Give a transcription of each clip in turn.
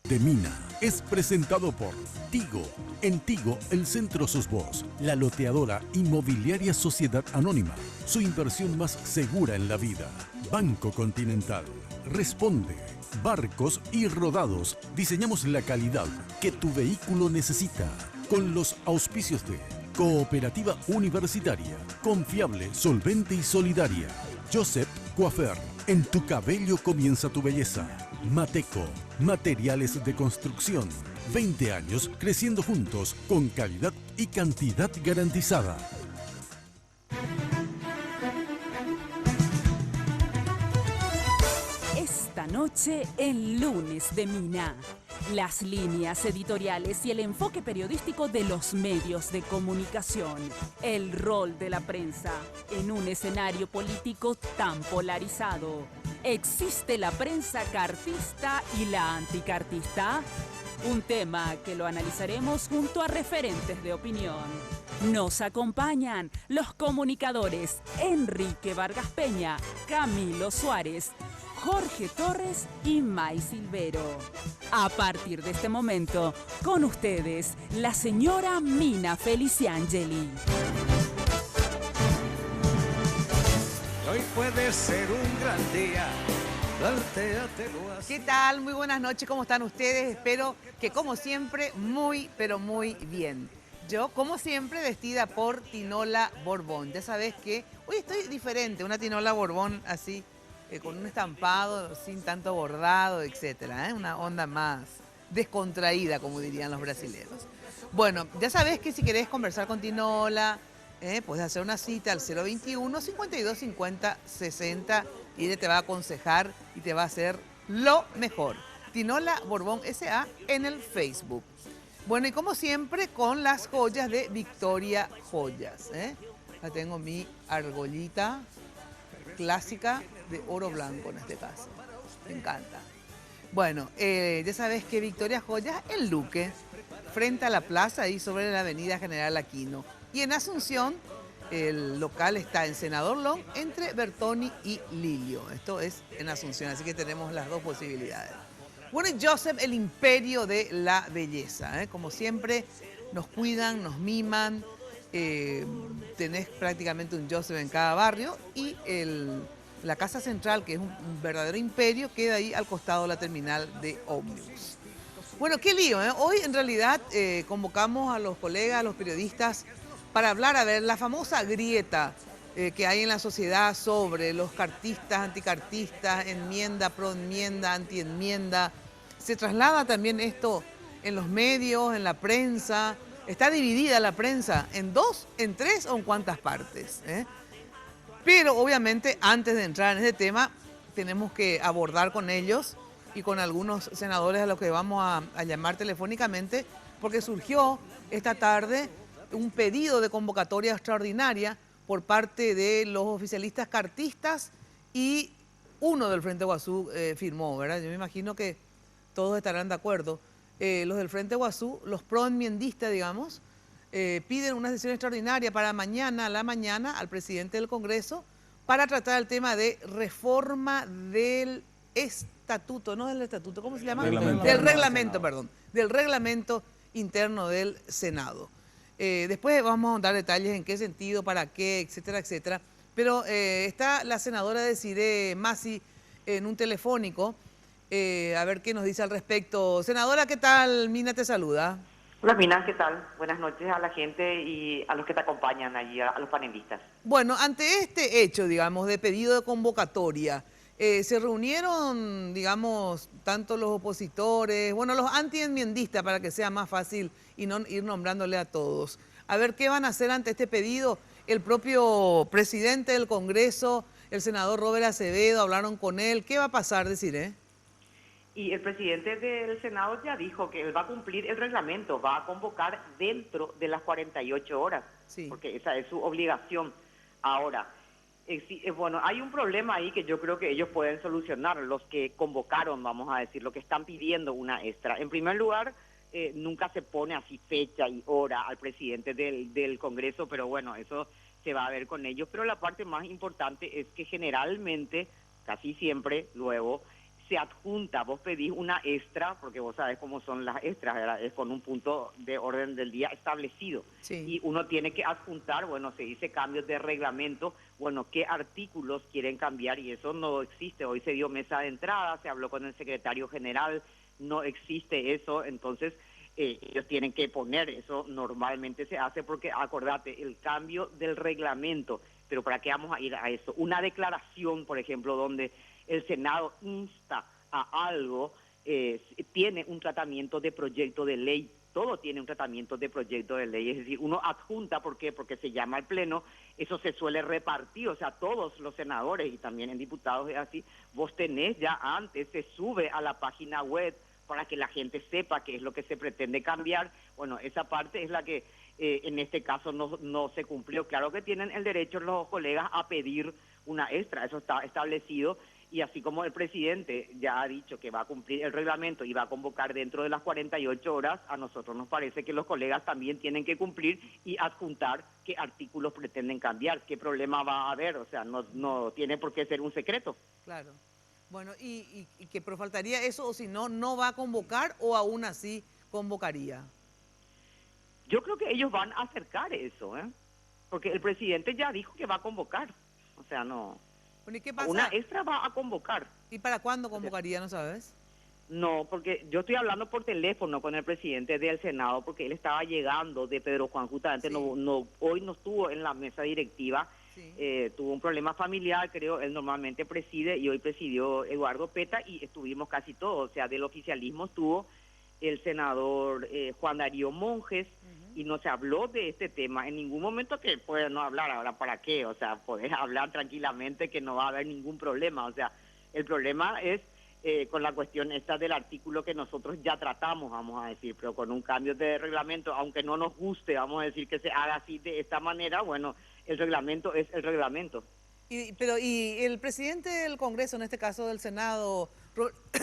de Mina es presentado por Tigo. En Tigo, el centro sos vos, la loteadora inmobiliaria Sociedad Anónima. Su inversión más segura en la vida. Banco Continental. Responde. Barcos y Rodados. Diseñamos la calidad que tu vehículo necesita. Con los auspicios de Cooperativa Universitaria. Confiable, solvente y solidaria. Joseph Coafer. En tu cabello comienza tu belleza. Mateco. Materiales de construcción. 20 años creciendo juntos con calidad y cantidad garantizada. Esta noche en Lunes de Mina. Las líneas editoriales y el enfoque periodístico de los medios de comunicación. El rol de la prensa en un escenario político tan polarizado. ¿Existe la prensa cartista y la anticartista? Un tema que lo analizaremos junto a referentes de opinión. Nos acompañan los comunicadores Enrique Vargas Peña, Camilo Suárez, Jorge Torres y May Silvero. A partir de este momento, con ustedes, la señora Mina Feliciangeli. Hoy puede ser un gran día. ¿Qué tal? Muy buenas noches, ¿cómo están ustedes? Espero que como siempre, muy, pero muy bien. Yo, como siempre, vestida por Tinola Borbón. Ya sabes que hoy estoy diferente, una Tinola Borbón así, con un estampado, sin tanto bordado, etcétera, una onda más descontraída, como dirían los brasileños. Bueno, ya sabes que si querés conversar con Tinola, puedes hacer una cita al 021 52 50 60 y ella te va a aconsejar y te va a hacer lo mejor. Tinola Borbón S.A. en el Facebook. Bueno, y como siempre, con las joyas de Victoria Joyas. Ya tengo mi argollita clásica de oro blanco en este caso. Me encanta. Bueno, ya sabes que Victoria Joyas en Luque, frente a la plaza, ahí sobre la avenida General Aquino. Y en Asunción, el local está en Senador Long, entre Bertoni y Lilio. Esto es en Asunción, así que tenemos las dos posibilidades. Bueno, y Joseph, el imperio de la belleza. Como siempre, nos cuidan, nos miman. Tenés prácticamente un Joseph en cada barrio. Y la Casa Central, que es un verdadero imperio, queda ahí al costado de la terminal de ómnibus. Bueno, qué lío, Hoy en realidad convocamos a los colegas, a los periodistas, para hablar, a ver, la famosa grieta que hay en la sociedad sobre los cartistas, anticartistas, enmienda, proenmienda, antienmienda. Se traslada también esto en los medios, en la prensa. Está dividida la prensa en dos, en tres o en cuántas partes. Pero obviamente antes de entrar en ese tema tenemos que abordar con ellos y con algunos senadores a los que vamos a llamar telefónicamente, porque surgió esta tarde un pedido de convocatoria extraordinaria por parte de los oficialistas cartistas y uno del Frente Guazú firmó, ¿verdad? Yo me imagino que todos estarán de acuerdo. Los del Frente Guazú, los proenmiendistas, digamos, piden una sesión extraordinaria para mañana a la mañana al presidente del Congreso para tratar el tema de reforma del estatuto, no del estatuto, ¿cómo se llama? Del reglamento, perdón, del reglamento interno del Senado. Después vamos a dar detalles en qué sentido, para qué, etcétera, etcétera. Pero está la senadora Desirée Masi en un telefónico, a ver qué nos dice al respecto. Senadora, ¿qué tal? Mina te saluda. Hola Mina, ¿qué tal? Buenas noches a la gente y a los que te acompañan allí, a los panelistas. Bueno, ante este hecho, digamos, de pedido de convocatoria, se reunieron, digamos, tanto los opositores, bueno, los antienmiendistas, para que sea más fácil y no ir nombrándole a todos. A ver qué van a hacer ante este pedido. El propio presidente del Congreso, el senador Robert Acevedo, hablaron con él. ¿Qué va a pasar, Desirée? Y el presidente del Senado ya dijo que él va a cumplir el reglamento, va a convocar dentro de las 48 horas, sí, porque esa es su obligación. Ahora, bueno, hay un problema ahí que yo creo que ellos pueden solucionar, los que convocaron, vamos a decir, lo que están pidiendo una extra. En primer lugar, nunca se pone así fecha y hora al presidente del Congreso, pero bueno, eso se va a ver con ellos. Pero la parte más importante es que generalmente, casi siempre, luego, se adjunta, vos pedís una extra, porque vos sabés cómo son las extras, ¿verdad? Es con un punto de orden del día establecido. Sí. Y uno tiene que adjuntar, bueno, se dice cambios de reglamento, bueno, qué artículos quieren cambiar, y eso no existe. Hoy se dio mesa de entrada, se habló con el secretario general, no existe eso, entonces ellos tienen que poner, eso normalmente se hace porque, acordate, el cambio del reglamento, pero ¿para qué vamos a ir a eso? Una declaración, por ejemplo, donde el Senado insta a algo, tiene un tratamiento de proyecto de ley, todo tiene un tratamiento de proyecto de ley, es decir, uno adjunta, ¿por qué? Porque se llama al Pleno, eso se suele repartir, o sea, todos los senadores y también en diputados es así, vos tenés ya antes, se sube a la página web para que la gente sepa qué es lo que se pretende cambiar. Bueno, esa parte es la que en este caso no se cumplió. Claro que tienen el derecho los colegas a pedir una extra, eso está establecido, y así como el presidente ya ha dicho que va a cumplir el reglamento y va a convocar dentro de las 48 horas, a nosotros nos parece que los colegas también tienen que cumplir y adjuntar qué artículos pretenden cambiar, qué problema va a haber, o sea, no tiene por qué ser un secreto. Claro. Bueno, y que pero faltaría eso, o si no, no va a convocar, o aún así convocaría. Yo creo que ellos van a acercar eso, porque el presidente ya dijo que va a convocar, o sea, no. Bueno, ¿y qué pasa? Una extra va a convocar. ¿Y para cuándo convocaría, no sabes? No, porque yo estoy hablando por teléfono con el presidente del Senado, porque él estaba llegando de Pedro Juan, justamente Sí. hoy no estuvo en la mesa directiva, Sí. tuvo un problema familiar, creo, él normalmente preside, y hoy presidió Eduardo Peta, y estuvimos casi todos, o sea, del oficialismo estuvo el senador Juan Darío Monjes, y no se habló de este tema en ningún momento, que puede no hablar, ahora para qué, o sea, podés hablar tranquilamente que no va a haber ningún problema, o sea, el problema es con la cuestión esta del artículo que nosotros ya tratamos, vamos a decir, pero con un cambio de reglamento, aunque no nos guste, vamos a decir que se haga así de esta manera, bueno, el reglamento es el reglamento. Pero el presidente del Congreso, en este caso del Senado,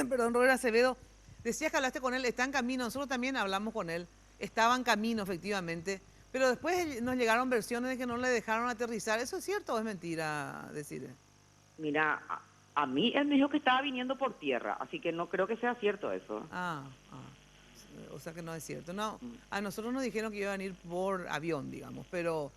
perdón, Robert Acevedo, decías que hablaste con él, está en camino, nosotros también hablamos con él, estaba en camino efectivamente, pero después nos llegaron versiones de que no le dejaron aterrizar. ¿Eso es cierto o es mentira, decir? Mira, a mí él me dijo que estaba viniendo por tierra, así que no creo que sea cierto eso. O sea que no es cierto. No, a nosotros nos dijeron que iba a venir por avión, digamos, pero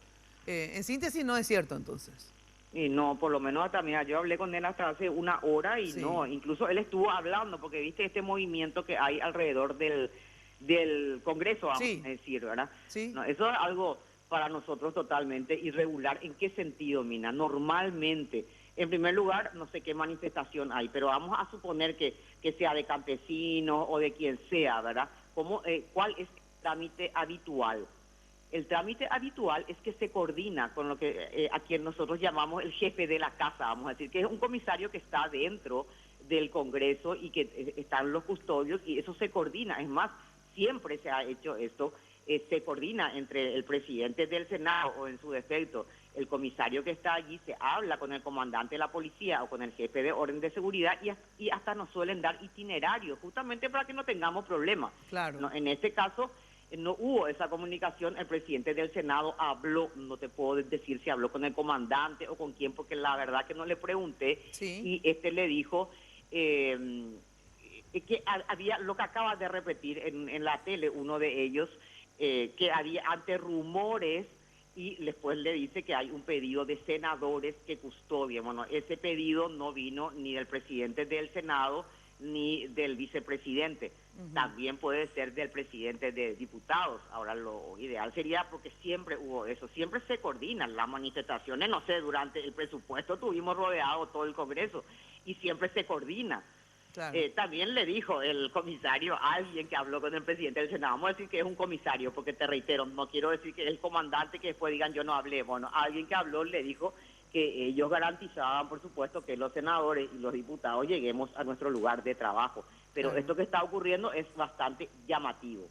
en síntesis no es cierto entonces. Y no, por lo menos hasta, mira, yo hablé con él hasta hace una hora y Sí. no, incluso él estuvo hablando, porque viste este movimiento que hay alrededor del Congreso, vamos Sí. a decir, ¿verdad? Sí. No, eso es algo para nosotros totalmente irregular. ¿En qué sentido, Mina? Normalmente, en primer lugar, no sé qué manifestación hay, pero vamos a suponer que sea de campesinos o de quien sea, ¿verdad? ¿Cuál es el trámite habitual? El trámite habitual es que se coordina con lo que a quien nosotros llamamos el jefe de la casa, vamos a decir, que es un comisario que está dentro del Congreso y que están los custodios, y eso se coordina. Es más, siempre se ha hecho esto, se coordina entre el presidente del Senado o, en su defecto, el comisario que está allí, se habla con el comandante de la policía o con el jefe de orden de seguridad, y hasta nos suelen dar itinerarios, justamente para que no tengamos problemas. Claro. No, en este caso no hubo esa comunicación, el presidente del Senado habló, no te puedo decir si habló con el comandante o con quién, porque la verdad que no le pregunté, Sí. y le dijo que había, lo que acaba de repetir en la tele uno de ellos, que había ante rumores, y después le dice que hay un pedido de senadores que custodian. Bueno, ese pedido no vino ni del presidente del Senado ni del vicepresidente. También puede ser del presidente de diputados. Ahora, lo ideal sería, porque siempre hubo eso, siempre se coordinan las manifestaciones, no sé, durante el presupuesto tuvimos rodeado todo el Congreso y siempre se coordina. Claro. También le dijo el comisario a alguien que habló con el presidente del Senado, vamos a decir que es un comisario, porque te reitero, no quiero decir que es el comandante que después digan yo no hablé. Bueno, alguien que habló le dijo que ellos garantizaban, por supuesto, que los senadores y los diputados lleguemos a nuestro lugar de trabajo. Pero Claro. esto que está ocurriendo es bastante llamativo.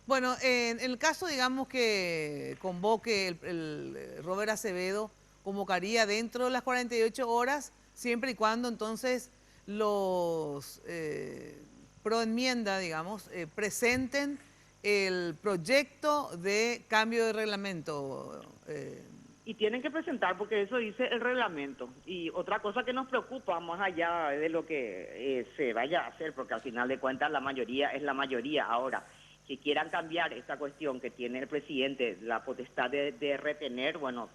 Bueno, en el caso, digamos, que convoque el Robert Acevedo, convocaría dentro de las 48 horas, siempre y cuando entonces los pro enmienda, digamos, presenten el proyecto de cambio de reglamento, Y tienen que presentar porque eso dice el reglamento. Y otra cosa que nos preocupa más allá de lo que se vaya a hacer, porque al final de cuentas la mayoría es la mayoría ahora, que quieran cambiar esta cuestión que tiene el presidente, la potestad de retener, bueno,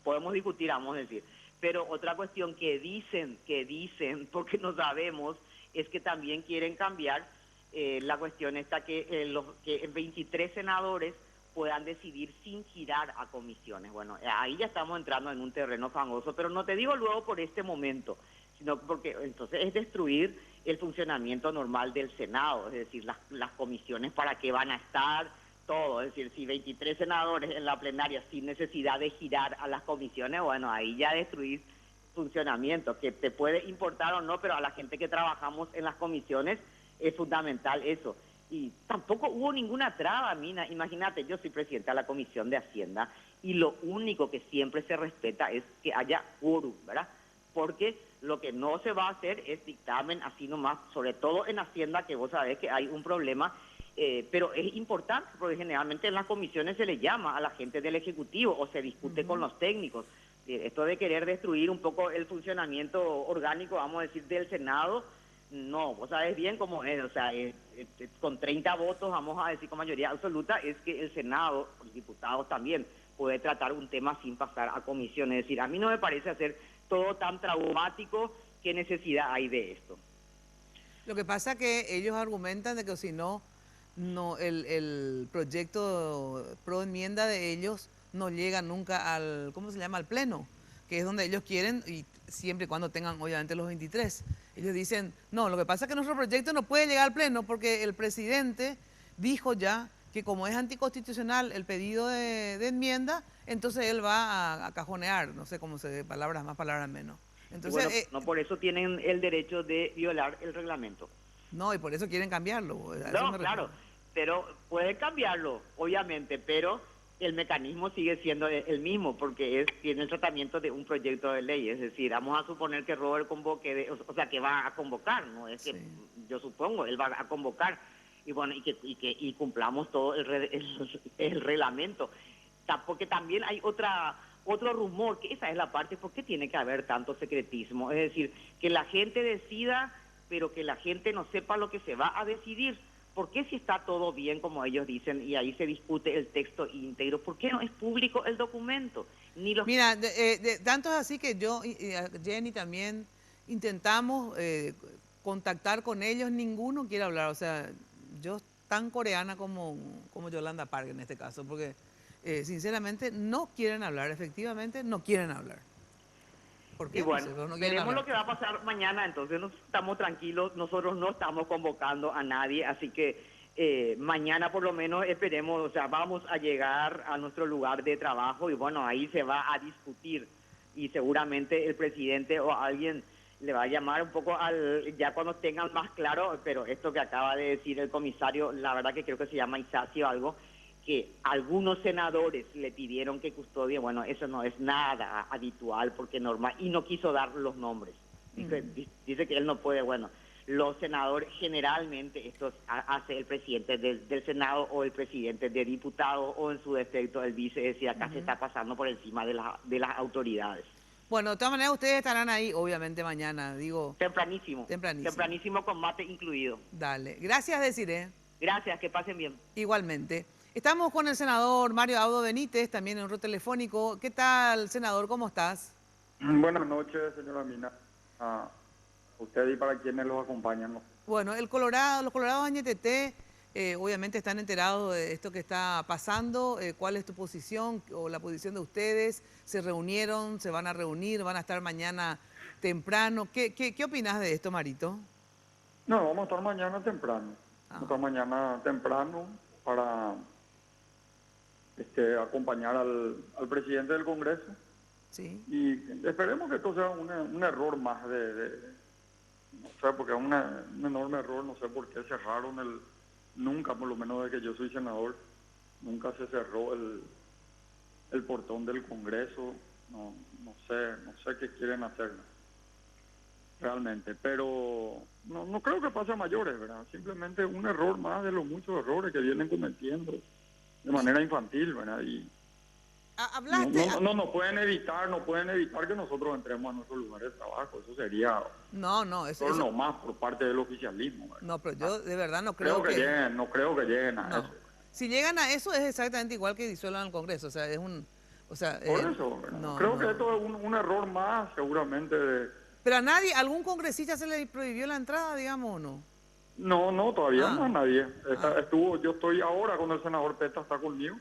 podemos discutir, vamos a decir. Pero otra cuestión que dicen, porque no sabemos, es que también quieren cambiar la cuestión esta que 23 senadores puedan decidir sin girar a comisiones. Bueno, ahí ya estamos entrando en un terreno fangoso, pero no te digo luego por este momento, sino porque entonces es destruir el funcionamiento normal del Senado, es decir, las comisiones para qué van a estar, todo, es decir, si 23 senadores en la plenaria sin necesidad de girar a las comisiones, bueno, ahí ya destruir funcionamiento, que te puede importar o no, pero a la gente que trabajamos en las comisiones es fundamental eso. Y tampoco hubo ninguna traba, Mina. Imagínate, yo soy presidenta de la Comisión de Hacienda y lo único que siempre se respeta es que haya quórum, ¿verdad? Porque lo que no se va a hacer es dictamen así nomás, sobre todo en Hacienda, que vos sabés que hay un problema, pero es importante porque generalmente en las comisiones se le llama a la gente del Ejecutivo o se discute con los técnicos. Esto de querer destruir un poco el funcionamiento orgánico, vamos a decir, del Senado, no, vos sabés bien cómo es, o sea, con 30 votos, vamos a decir con mayoría absoluta, es que el Senado, los diputados también, puede tratar un tema sin pasar a comisión. Es decir, a mí no me parece hacer todo tan traumático, ¿qué necesidad hay de esto? Lo que pasa es que ellos argumentan de que si no, el proyecto pro enmienda de ellos no llega nunca al, ¿cómo se llama?, al pleno, que es donde ellos quieren, y siempre y cuando tengan obviamente los 23. Ellos dicen, no, lo que pasa es que nuestro proyecto no puede llegar al pleno porque el presidente dijo ya que como es anticonstitucional el pedido de enmienda, entonces él va a cajonear, no sé cómo se dice, palabras más, palabras menos. Entonces, bueno, no por eso tienen el derecho de violar el reglamento. No, y por eso quieren cambiarlo. No, claro, pero pueden cambiarlo, obviamente, pero el mecanismo sigue siendo el mismo, porque tiene el tratamiento de un proyecto de ley. Es decir, vamos a suponer que Robert convoque, o sea, que va a convocar, ¿no? Es que yo supongo, él va a convocar, y bueno, y cumplamos todo el reglamento. Porque también hay otro rumor, que esa es la parte, ¿por qué tiene que haber tanto secretismo? Es decir, que la gente decida, pero que la gente no sepa lo que se va a decidir. ¿Por qué si está todo bien, como ellos dicen, y ahí se discute el texto íntegro? ¿Por qué no es público el documento? Mira, tanto es así que yo y Jenny también intentamos contactar con ellos, ninguno quiere hablar. O sea, yo tan coreana como Yolanda Park en este caso, porque sinceramente no quieren hablar, efectivamente no quieren hablar. ¿Por qué? Y bueno, veremos lo que va a pasar mañana, entonces estamos tranquilos, nosotros no estamos convocando a nadie, así que mañana por lo menos esperemos, o sea, vamos a llegar a nuestro lugar de trabajo y bueno, ahí se va a discutir y seguramente el presidente o alguien le va a llamar un poco ya cuando tengan más claro, pero esto que acaba de decir el comisario, la verdad que creo que se llama Isacio o algo, que algunos senadores le pidieron que custodie, bueno, eso no es nada habitual porque normal, y no quiso dar los nombres. Dice que él no puede, bueno, los senadores generalmente, esto hace el presidente del Senado o el presidente de diputados o en su defecto el vice, es decir, acá se está pasando por encima de las autoridades. Bueno, de todas maneras ustedes estarán ahí, obviamente mañana, digo. Tempranísimo con mate incluido. Dale, gracias Desiree. Gracias, que pasen bien. Igualmente. Estamos con el senador Mario Audo Benítez, también en un telefónico. ¿Qué tal, senador? ¿Cómo estás? Buenas noches, señora Mina. Usted y para quienes los acompañan. Bueno, los colorados Añetete obviamente están enterados de esto que está pasando. ¿Cuál es tu posición o la posición de ustedes? ¿Se reunieron? ¿Se van a reunir? ¿Van a estar mañana temprano? ¿Qué opinas de esto, Marito? No, vamos a estar mañana temprano. Vamos a estar mañana temprano para acompañar al presidente del Congreso. Sí. Y esperemos que esto sea un error más no sé, porque es un enorme error, no sé por qué cerraron nunca, por lo menos desde que yo soy senador, nunca se cerró el portón del Congreso. No sé qué quieren hacer realmente, pero no creo que pase a mayores, ¿verdad? Simplemente un error más de los muchos errores que vienen cometiendo de manera infantil, ¿verdad? Y hablaste... No pueden evitar que nosotros entremos a nuestro lugar de trabajo. Eso sería... eso no más por parte del oficialismo, ¿verdad? No, pero yo de verdad no creo que... No creo que lleguen a eso. Si llegan a eso es exactamente igual que disuelvan el Congreso, o sea, es un... O sea, por eso, creo que esto es un error más, seguramente. Pero a nadie, ¿algún congresista se le prohibió la entrada, digamos, o no? No, todavía no a nadie. Yo estoy ahora con el senador Peta, está conmigo,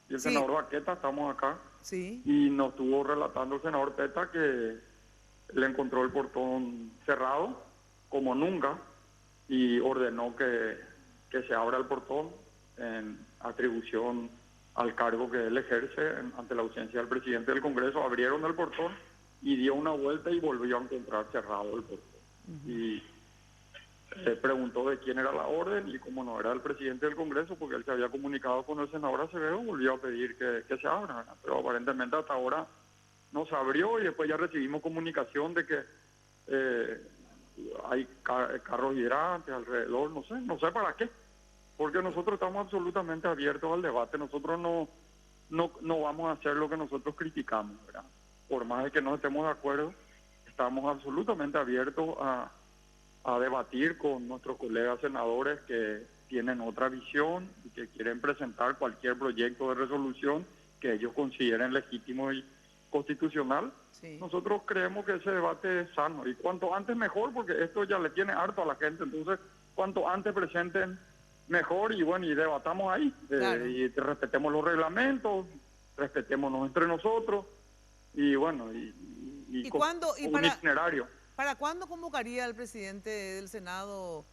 y el senador Baqueta, estamos acá. Sí. Y nos estuvo relatando el senador Peta que le encontró el portón cerrado, como nunca, y ordenó que se abra el portón en atribución al cargo que él ejerce ante la ausencia del presidente del Congreso. Abrieron el portón y dio una vuelta y volvió a encontrar cerrado el portón. Y se preguntó de quién era la orden, y como no era el presidente del Congreso, porque él se había comunicado con el senador Acevedo, volvió a pedir que se abra, ¿verdad? Pero aparentemente hasta ahora no se abrió, y después ya recibimos comunicación de que hay carros hidrantes alrededor, no sé para qué, porque nosotros estamos absolutamente abiertos al debate. Nosotros no vamos a hacer lo que nosotros criticamos, ¿verdad? Por más de que no estemos de acuerdo, estamos absolutamente abiertos a debatir con nuestros colegas senadores que tienen otra visión y que quieren presentar cualquier proyecto de resolución que ellos consideren legítimo y constitucional. Sí. Nosotros creemos que ese debate es sano, y cuanto antes mejor, porque esto ya le tiene harto a la gente. Entonces, cuanto antes presenten, mejor, y bueno, y debatamos ahí, claro. Y respetemos los reglamentos, respetémonos entre nosotros, y bueno, y ¿cuándo, y un itinerario. ¿Para cuándo convocaría el presidente del Senado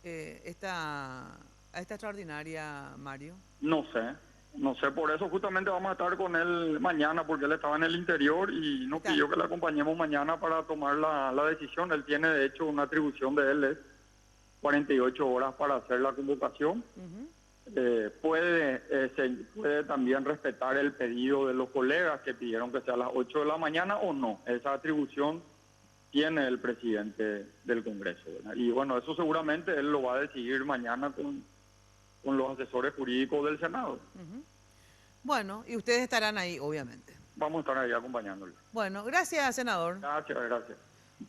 a esta extraordinaria, Mario? No sé, por eso justamente vamos a estar con él mañana, porque él estaba en el interior y nos pidió que le acompañemos mañana para tomar la decisión. Él tiene, de hecho, una atribución de él, es 48 horas para hacer la convocación. Puede también respetar el pedido de los colegas que pidieron que sea a las 8 de la mañana o no. Esa atribución tiene el presidente del Congreso, ¿verdad? Y bueno, eso seguramente él lo va a decidir mañana con los asesores jurídicos del Senado. Bueno, y ustedes estarán ahí, obviamente. Vamos a estar ahí acompañándole. Bueno, gracias, senador. Gracias.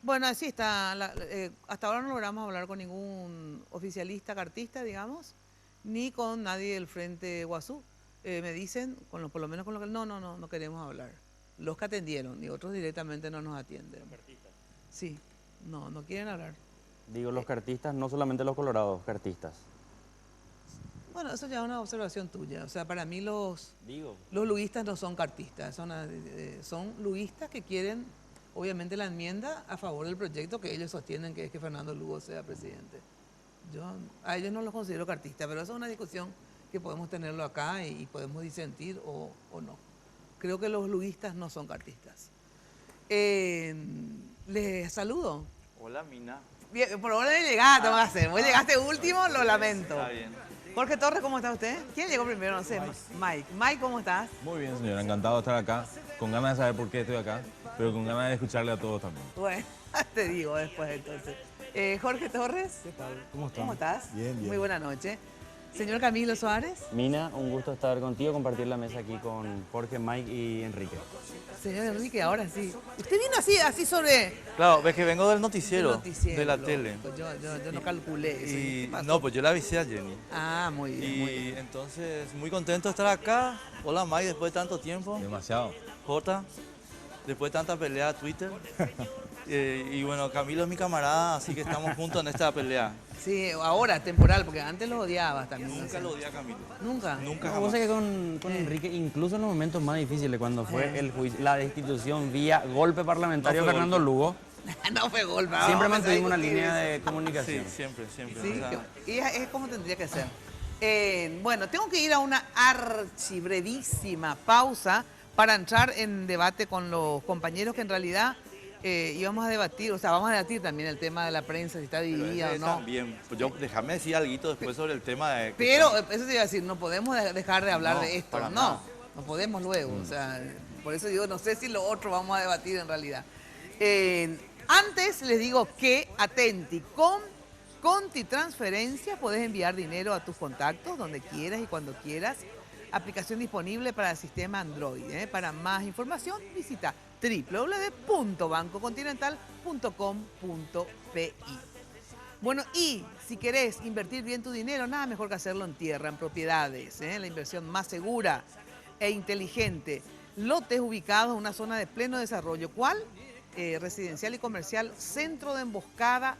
Bueno, así está. Hasta ahora no logramos hablar con ningún oficialista cartista, digamos, ni con nadie del Frente Guazú. Me dicen, por lo menos con lo que... No queremos hablar. Los que atendieron y otros directamente no nos atienden. ¿Los cartistas? Sí, no quieren hablar. Digo, los cartistas, no solamente los colorados, cartistas. Bueno, eso ya es una observación tuya. O sea, para mí los luguistas no son cartistas, son luguistas que quieren, obviamente, la enmienda a favor del proyecto que ellos sostienen, que es que Fernando Lugo sea presidente. Yo a ellos no los considero cartistas, pero eso es una discusión que podemos tenerlo acá y podemos disentir o no. Creo que los luguistas no son cartistas. Les saludo. Hola, Mina. Bien, por ahora llegaste, vamos a hacer. Vos llegaste último, lo lamento. Está bien. Jorge Torres, ¿cómo está usted? ¿Quién llegó primero? No sé. Mike. Mike, ¿cómo estás? Muy bien, señora. Encantado de estar acá. Con ganas de saber por qué estoy acá, pero con ganas de escucharle a todos también. Bueno, te digo después entonces. Jorge Torres. ¿Qué tal? ¿Cómo estás? ¿Cómo estás? Bien. Muy buena noche. Señor Camilo Suárez. Mina, un gusto estar contigo, compartir la mesa aquí con Jorge, Mike y Enrique. Señor Enrique, ahora sí. ¿Usted vino así sobre...? Claro, ves que vengo del noticiero de la tele. Pues yo no calculé eso. Y no, pues yo la avisé a Jenny. Ah, muy bien. Y entonces, muy contento de estar acá. Hola, Mike, después de tanto tiempo. Demasiado. Jota, después de tanta pelea a Twitter. Y bueno, Camilo es mi camarada, así que estamos juntos en esta pelea. Sí, ahora, temporal, porque antes lo odiabas también. Nunca lo odié a Camilo. ¿Nunca? Nunca No, jamás. vos sabés que con Enrique, incluso en los momentos más difíciles, cuando fue el juicio, la destitución vía golpe parlamentario de Fernando Lugo, no fue golpe. siempre mantuvimos una línea de comunicación. Sí, siempre. Sí, O sea, y es como tendría que ser. Bueno, tengo que ir a una brevísima pausa para entrar en debate con los compañeros que en realidad íbamos a debatir, o sea, vamos a debatir también el tema de la prensa, si está dividida o no. También, pues déjame decir algo después sobre el tema de... Pero eso te iba a decir, no podemos dejar de hablar de esto, para nada. no podemos luego, o sea, por eso digo, no sé si lo otro vamos a debatir en realidad. Antes les digo que, atenti, con Conti Transferencia podés enviar dinero a tus contactos, donde quieras y cuando quieras, Aplicación disponible para el sistema Android. Para más información, visita www.bancocontinental.com.pi. Bueno, y si querés invertir bien tu dinero, nada mejor que hacerlo en tierra, en propiedades. La inversión más segura e inteligente. Lotes ubicados en una zona de pleno desarrollo. ¿Cuál? Residencial y comercial, Centro de Emboscada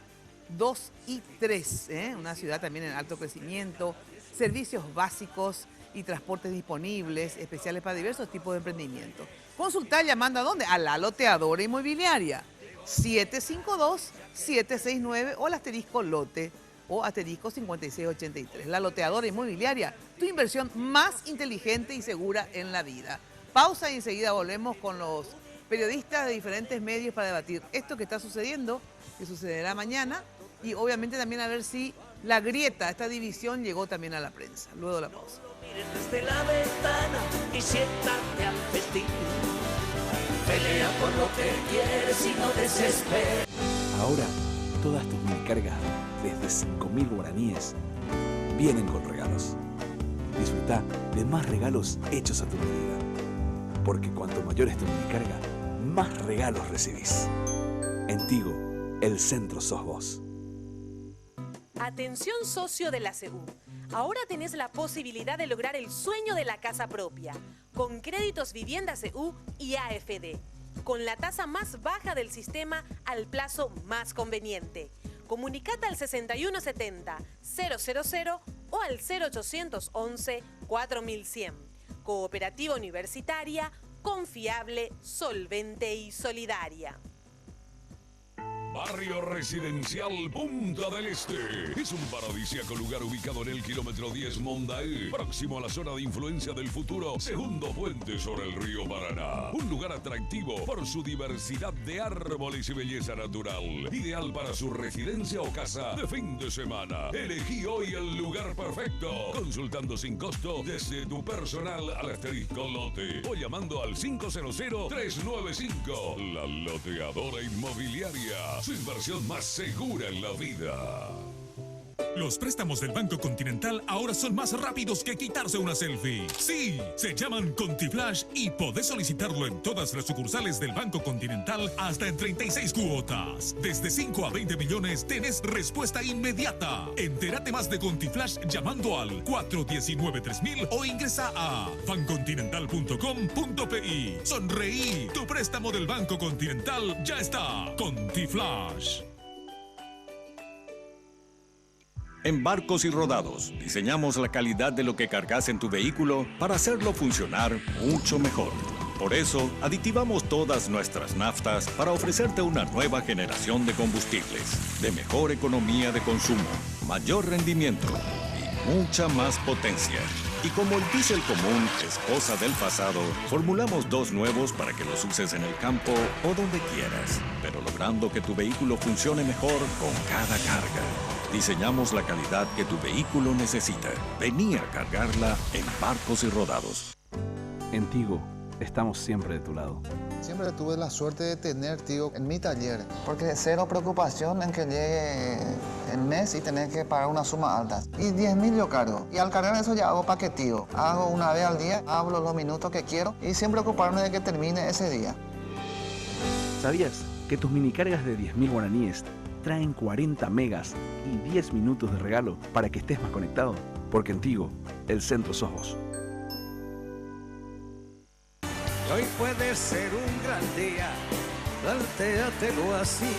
2 y 3. Una ciudad también en alto crecimiento. Servicios básicos y transportes disponibles, especiales para diversos tipos de emprendimiento. Consulta llamando ¿a dónde? A la loteadora inmobiliaria. 752-769 o el asterisco lote o asterisco 5683. La loteadora inmobiliaria, tu inversión más inteligente y segura en la vida. Pausa y enseguida volvemos con los periodistas de diferentes medios para debatir esto que está sucediendo, que sucederá mañana, y obviamente también a ver si la grieta, esta división, llegó también a la prensa. Luego de la pausa. Miren desde la ventana y siéntate al festín. Pelea por lo que quieres y no desesperes. Ahora, todas tus minicargas, desde 5.000 guaraníes, vienen con regalos. Disfruta de más regalos hechos a tu medida. Porque cuanto mayor es tu minicarga, más regalos recibís. En Tigo, el centro sos vos. Atención socio de la CU. Ahora tenés la posibilidad de lograr el sueño de la casa propia, con créditos Vivienda CU y AFD, con la tasa más baja del sistema al plazo más conveniente. Comunicate al 6170-000 o al 0811-4100. Cooperativa Universitaria, confiable, solvente y solidaria. Barrio Residencial Punta del Este. Es un paradisíaco lugar ubicado en el kilómetro 10 Mondaé, próximo a la zona de influencia del futuro segundo puente sobre el río Paraná. Un lugar atractivo por su diversidad de árboles y belleza natural. Ideal para su residencia o casa de fin de semana. Elegí hoy el lugar perfecto. Consultando sin costo desde tu personal al asterisco lote o llamando al 500-395. La loteadora inmobiliaria. Su inversión más segura en la vida. Los préstamos del Banco Continental ahora son más rápidos que quitarse una selfie. Sí, se llaman ContiFlash y podés solicitarlo en todas las sucursales del Banco Continental hasta en 36 cuotas. Desde 5 a 20 millones tenés respuesta inmediata. Entérate más de ContiFlash llamando al 419-3000 o ingresa a bancontinental.com.pi. Sonreí, tu préstamo del Banco Continental ya está. ContiFlash. En Barcos y Rodados, diseñamos la calidad de lo que cargas en tu vehículo para hacerlo funcionar mucho mejor. Por eso, aditivamos todas nuestras naftas para ofrecerte una nueva generación de combustibles, de mejor economía de consumo, mayor rendimiento y mucha más potencia. Y como el diésel común es cosa del pasado, formulamos dos nuevos para que los uses en el campo o donde quieras, pero logrando que tu vehículo funcione mejor con cada carga. Diseñamos la calidad que tu vehículo necesita. Vení a cargarla en Barcos y Rodados. En Tigo, estamos siempre de tu lado. Siempre tuve la suerte de tener Tigo en mi taller, porque cero preocupación en que llegue el mes y tener que pagar una suma alta. Y 10.000 yo cargo. Y al cargar eso ya hago paqueteo. Hago una vez al día, hablo los minutos que quiero y siempre ocuparme de que termine ese día. ¿Sabías que tus minicargas de 10.000 guaraníes traen 40 megas y 10 minutos de regalo para que estés más conectado? Porque en Tigo, el centro sos vos. Hoy puede ser un gran día, plantéatelo así.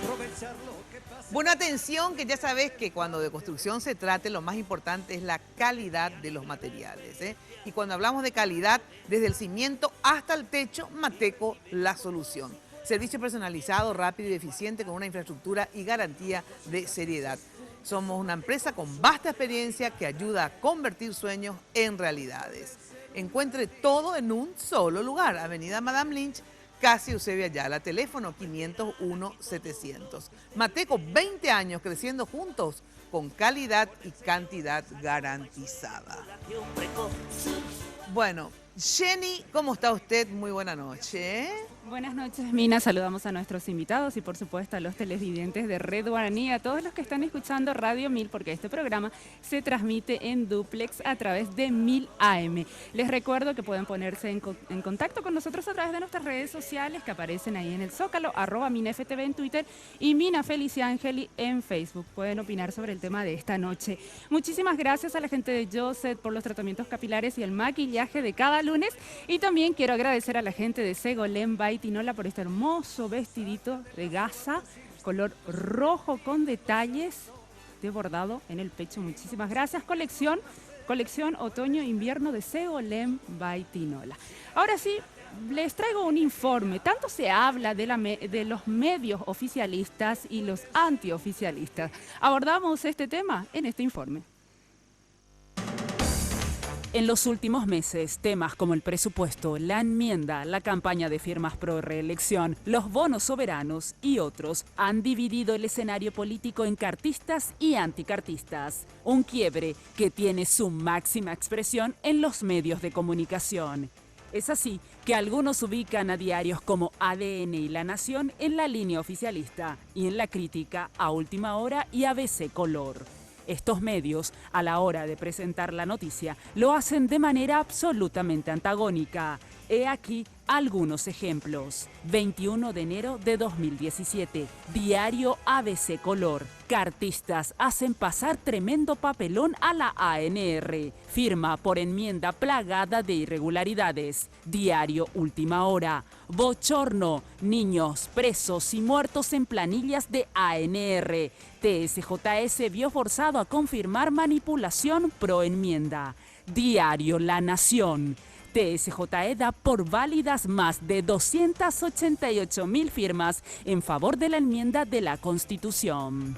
Aprovechar lo que pasa. Bueno, atención, que ya sabes que cuando de construcción se trate, lo más importante es la calidad de los materiales. Y cuando hablamos de calidad, desde el cimiento hasta el techo, Mateco, la solución. Servicio personalizado, rápido y eficiente con una infraestructura y garantía de seriedad. Somos una empresa con vasta experiencia que ayuda a convertir sueños en realidades. Encuentre todo en un solo lugar. Avenida Madame Lynch, casi Eusebio Ayala. Teléfono 501-700. Mateco, 20 años creciendo juntos con calidad y cantidad garantizada. Bueno, Jenny, ¿cómo está usted? Muy buena noche. Buenas noches, Mina. Saludamos a nuestros invitados y por supuesto a los televidentes de Red Guaraní, a todos los que están escuchando Radio 1000, porque este programa se transmite en duplex a través de 1000 AM. Les recuerdo que pueden ponerse en contacto con nosotros a través de nuestras redes sociales que aparecen ahí en el Zócalo, @MinaFTV en Twitter y Mina Feliciangeli en Facebook. Pueden opinar sobre el tema de esta noche. Muchísimas gracias a la gente de Joseph por los tratamientos capilares y el maquillaje de cada lunes. Y también quiero agradecer a la gente de Segolem by Tinola por este hermoso vestidito de gasa, color rojo con detalles de bordado en el pecho. Muchísimas gracias. Colección otoño-invierno de Segolem by Tinola. Ahora sí, les traigo un informe. Tanto se habla de los medios oficialistas y los antioficialistas. Abordamos este tema en este informe. En los últimos meses, temas como el presupuesto, la enmienda, la campaña de firmas pro reelección, los bonos soberanos y otros han dividido el escenario político en cartistas y anticartistas. Un quiebre que tiene su máxima expresión en los medios de comunicación. Es así que algunos ubican a diarios como ADN y La Nación en la línea oficialista y en la crítica a Última Hora y ABC Color. Estos medios, a la hora de presentar la noticia, lo hacen de manera absolutamente antagónica. He aquí algunos ejemplos. 21 de enero de 2017, diario ABC Color. Cartistas hacen pasar tremendo papelón a la ANR. Firma por enmienda plagada de irregularidades. Diario Última Hora. Bochorno. Niños presos y muertos en planillas de ANR. TSJS vio forzado a confirmar manipulación pro enmienda. Diario La Nación. TSJE da por válidas más de 288.000 firmas en favor de la enmienda de la Constitución.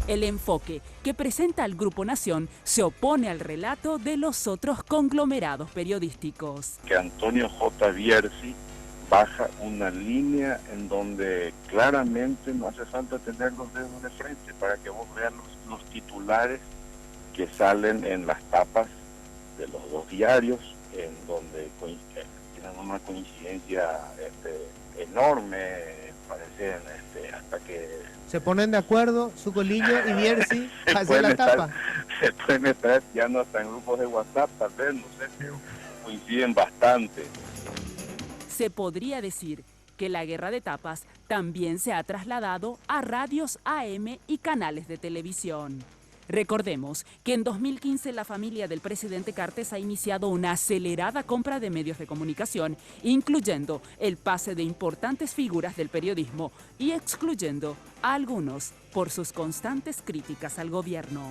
El enfoque que presenta el Grupo Nación se opone al relato de los otros conglomerados periodísticos. Que Antonio J. Bierzi baja una línea en donde claramente no hace falta tener los dedos de frente para que vos veas los titulares que salen en las tapas de los dos diarios, en donde tienen una coincidencia enorme, parecen hasta que... Se ponen de acuerdo, Zucolillo y Bierzi, hacia la tapa. Se pueden estar ya no hasta en grupos de WhatsApp, tal vez, no sé, pero coinciden bastante. Se podría decir que la guerra de tapas también se ha trasladado a radios AM y canales de televisión. Recordemos que en 2015 la familia del presidente Cartes ha iniciado una acelerada compra de medios de comunicación, incluyendo el pase de importantes figuras del periodismo y excluyendo a algunos por sus constantes críticas al gobierno.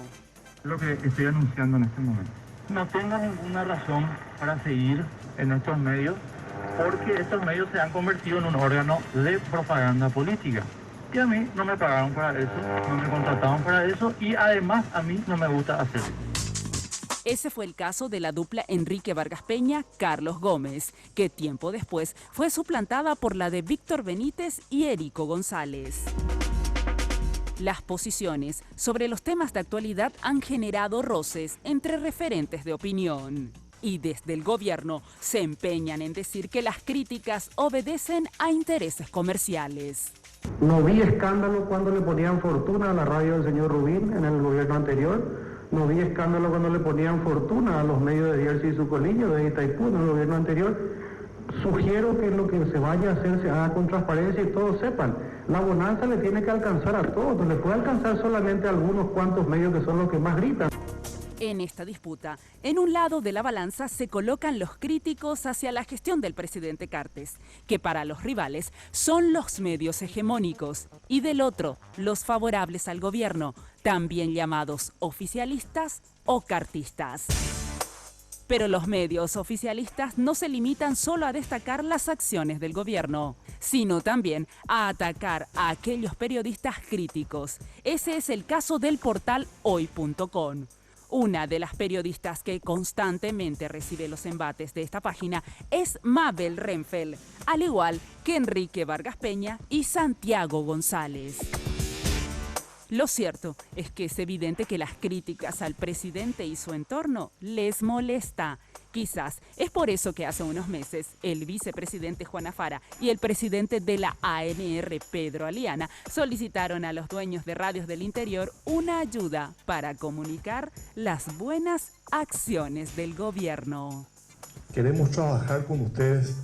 Lo que estoy anunciando en este momento. No tengo ninguna razón para seguir en estos medios, porque estos medios se han convertido en un órgano de propaganda política. Y a mí no me pagaron para eso, no me contrataron para eso y además a mí no me gusta hacerlo. Ese fue el caso de la dupla Enrique Vargas Peña-Carlos Gómez, que tiempo después fue suplantada por la de Víctor Benítez y Érico González. Las posiciones sobre los temas de actualidad han generado roces entre referentes de opinión. Y desde el gobierno se empeñan en decir que las críticas obedecen a intereses comerciales. No vi escándalo cuando le ponían fortuna a la radio del señor Rubín en el gobierno anterior. No vi escándalo cuando le ponían fortuna a los medios de Bierzi y Zucolillo de Itaipú en el gobierno anterior. Sugiero que lo que se vaya a hacer se haga con transparencia y todos sepan. La bonanza le tiene que alcanzar a todos, no le puede alcanzar solamente a algunos cuantos medios que son los que más gritan. En esta disputa, en un lado de la balanza se colocan los críticos hacia la gestión del presidente Cartes, que para los rivales son los medios hegemónicos, y del otro, los favorables al gobierno, también llamados oficialistas o cartistas. Pero los medios oficialistas no se limitan solo a destacar las acciones del gobierno, sino también a atacar a aquellos periodistas críticos. Ese es el caso del portal hoy.com. Una de las periodistas que constantemente recibe los embates de esta página es Mabel Renfel, al igual que Enrique Vargas Peña y Santiago González. Lo cierto es que es evidente que las críticas al presidente y su entorno les molesta. Quizás es por eso que hace unos meses el vicepresidente Juan Afara y el presidente de la ANR, Pedro Aliana, solicitaron a los dueños de radios del interior una ayuda para comunicar las buenas acciones del gobierno. Queremos trabajar con ustedes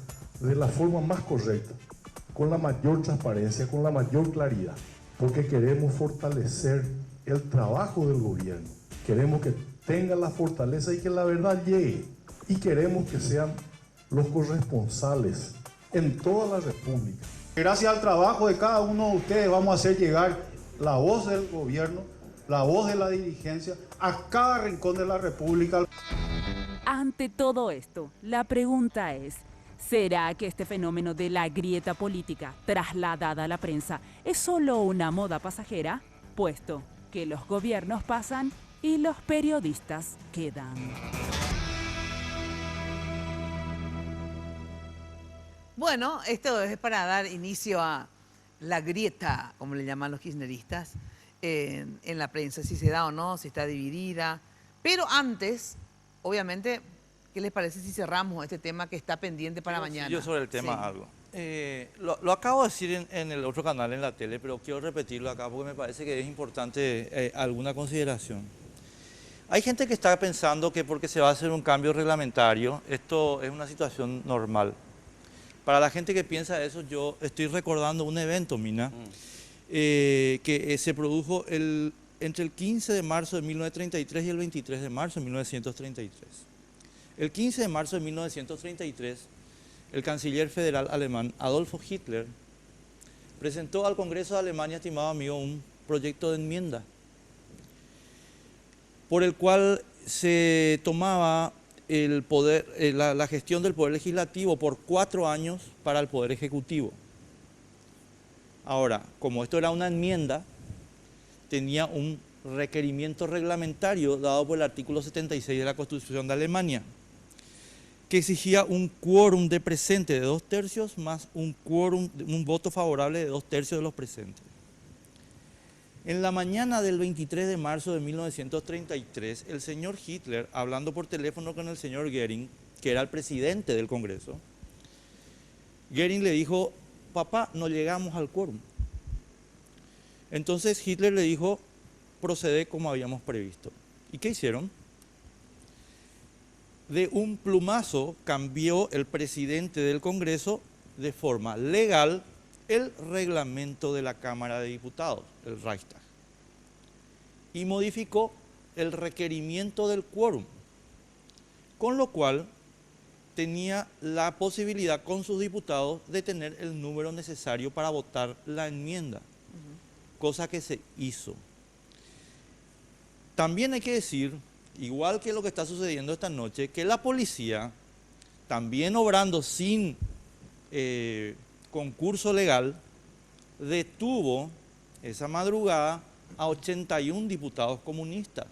de la forma más correcta, con la mayor transparencia, con la mayor claridad, porque queremos fortalecer el trabajo del gobierno. Queremos que tengan la fortaleza y que la verdad llegue. Y queremos que sean los corresponsales en toda la República. Gracias al trabajo de cada uno de ustedes vamos a hacer llegar la voz del gobierno, la voz de la dirigencia a cada rincón de la República. Ante todo esto, la pregunta es, ¿será que este fenómeno de la grieta política trasladada a la prensa es solo una moda pasajera? Puesto que los gobiernos pasan y los periodistas quedan. Bueno, esto es para dar inicio a la grieta, como le llaman los kirchneristas, en la prensa, si se da o no, si está dividida. Pero antes, obviamente, ¿qué les parece si cerramos este tema que está pendiente para mañana? Yo sobre el tema algo. Lo acabo de decir en el otro canal, en la tele, pero quiero repetirlo acá porque me parece que es importante alguna consideración. Hay gente que está pensando que porque se va a hacer un cambio reglamentario, esto es una situación normal. Para la gente que piensa eso, yo estoy recordando un evento, Mina, que se produjo entre el 15 de marzo de 1933 y el 23 de marzo de 1933. El 15 de marzo de 1933, el canciller federal alemán Adolfo Hitler presentó al Congreso de Alemania, estimado amigo, un proyecto de enmienda por el cual se tomaba el poder, la gestión del Poder Legislativo por 4 años para el Poder Ejecutivo. Ahora, como esto era una enmienda, tenía un requerimiento reglamentario dado por el artículo 76 de la Constitución de Alemania, que exigía un quórum de presente de 2/3 más un voto favorable de 2/3 de los presentes. En la mañana del 23 de marzo de 1933, el señor Hitler, hablando por teléfono con el señor Goering, que era el presidente del Congreso, Goering le dijo, papá, no llegamos al quórum. Entonces Hitler le dijo, procede como habíamos previsto. ¿Y qué hicieron? De un plumazo cambió el presidente del Congreso de forma legal el reglamento de la Cámara de Diputados, el Reichstag, y modificó el requerimiento del quórum, con lo cual tenía la posibilidad con sus diputados de tener el número necesario para votar la enmienda, cosa que se hizo. También hay que decir, igual que lo que está sucediendo esta noche, que la policía, también obrando sin concurso legal, detuvo esa madrugada a 81 diputados comunistas,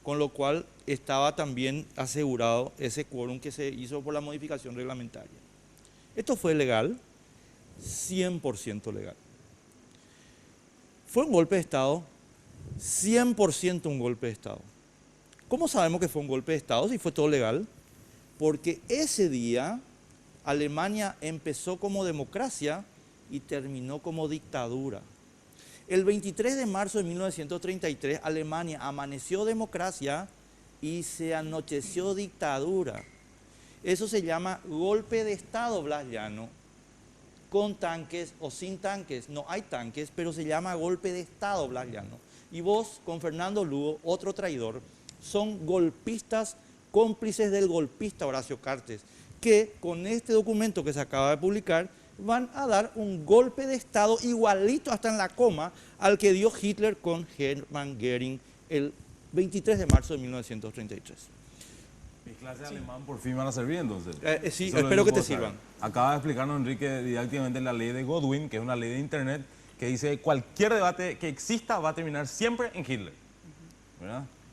con lo cual estaba también asegurado ese quórum que se hizo por la modificación reglamentaria. Esto fue legal, 100% legal. ¿Fue un golpe de Estado? 100% un golpe de Estado. ¿Cómo sabemos que fue un golpe de Estado si fue todo legal? Porque ese día Alemania empezó como democracia y terminó como dictadura. El 23 de marzo de 1933, Alemania amaneció democracia y se anocheció dictadura. Eso se llama golpe de Estado, Blas Llano, con tanques o sin tanques. No hay tanques, pero se llama golpe de Estado, Blas Llano. Y vos, con Fernando Lugo, otro traidor, son golpistas cómplices del golpista Horacio Cartes, que con este documento que se acaba de publicar van a dar un golpe de Estado igualito hasta en la coma al que dio Hitler con Hermann Göring el 23 de marzo de 1933. Mis clases de alemán por fin van a servir entonces. Sí, espero que te sirvan. Acaba de explicarnos Enrique didácticamente la ley de Godwin, que es una ley de internet que dice cualquier debate que exista va a terminar siempre en Hitler. ¿Verdad?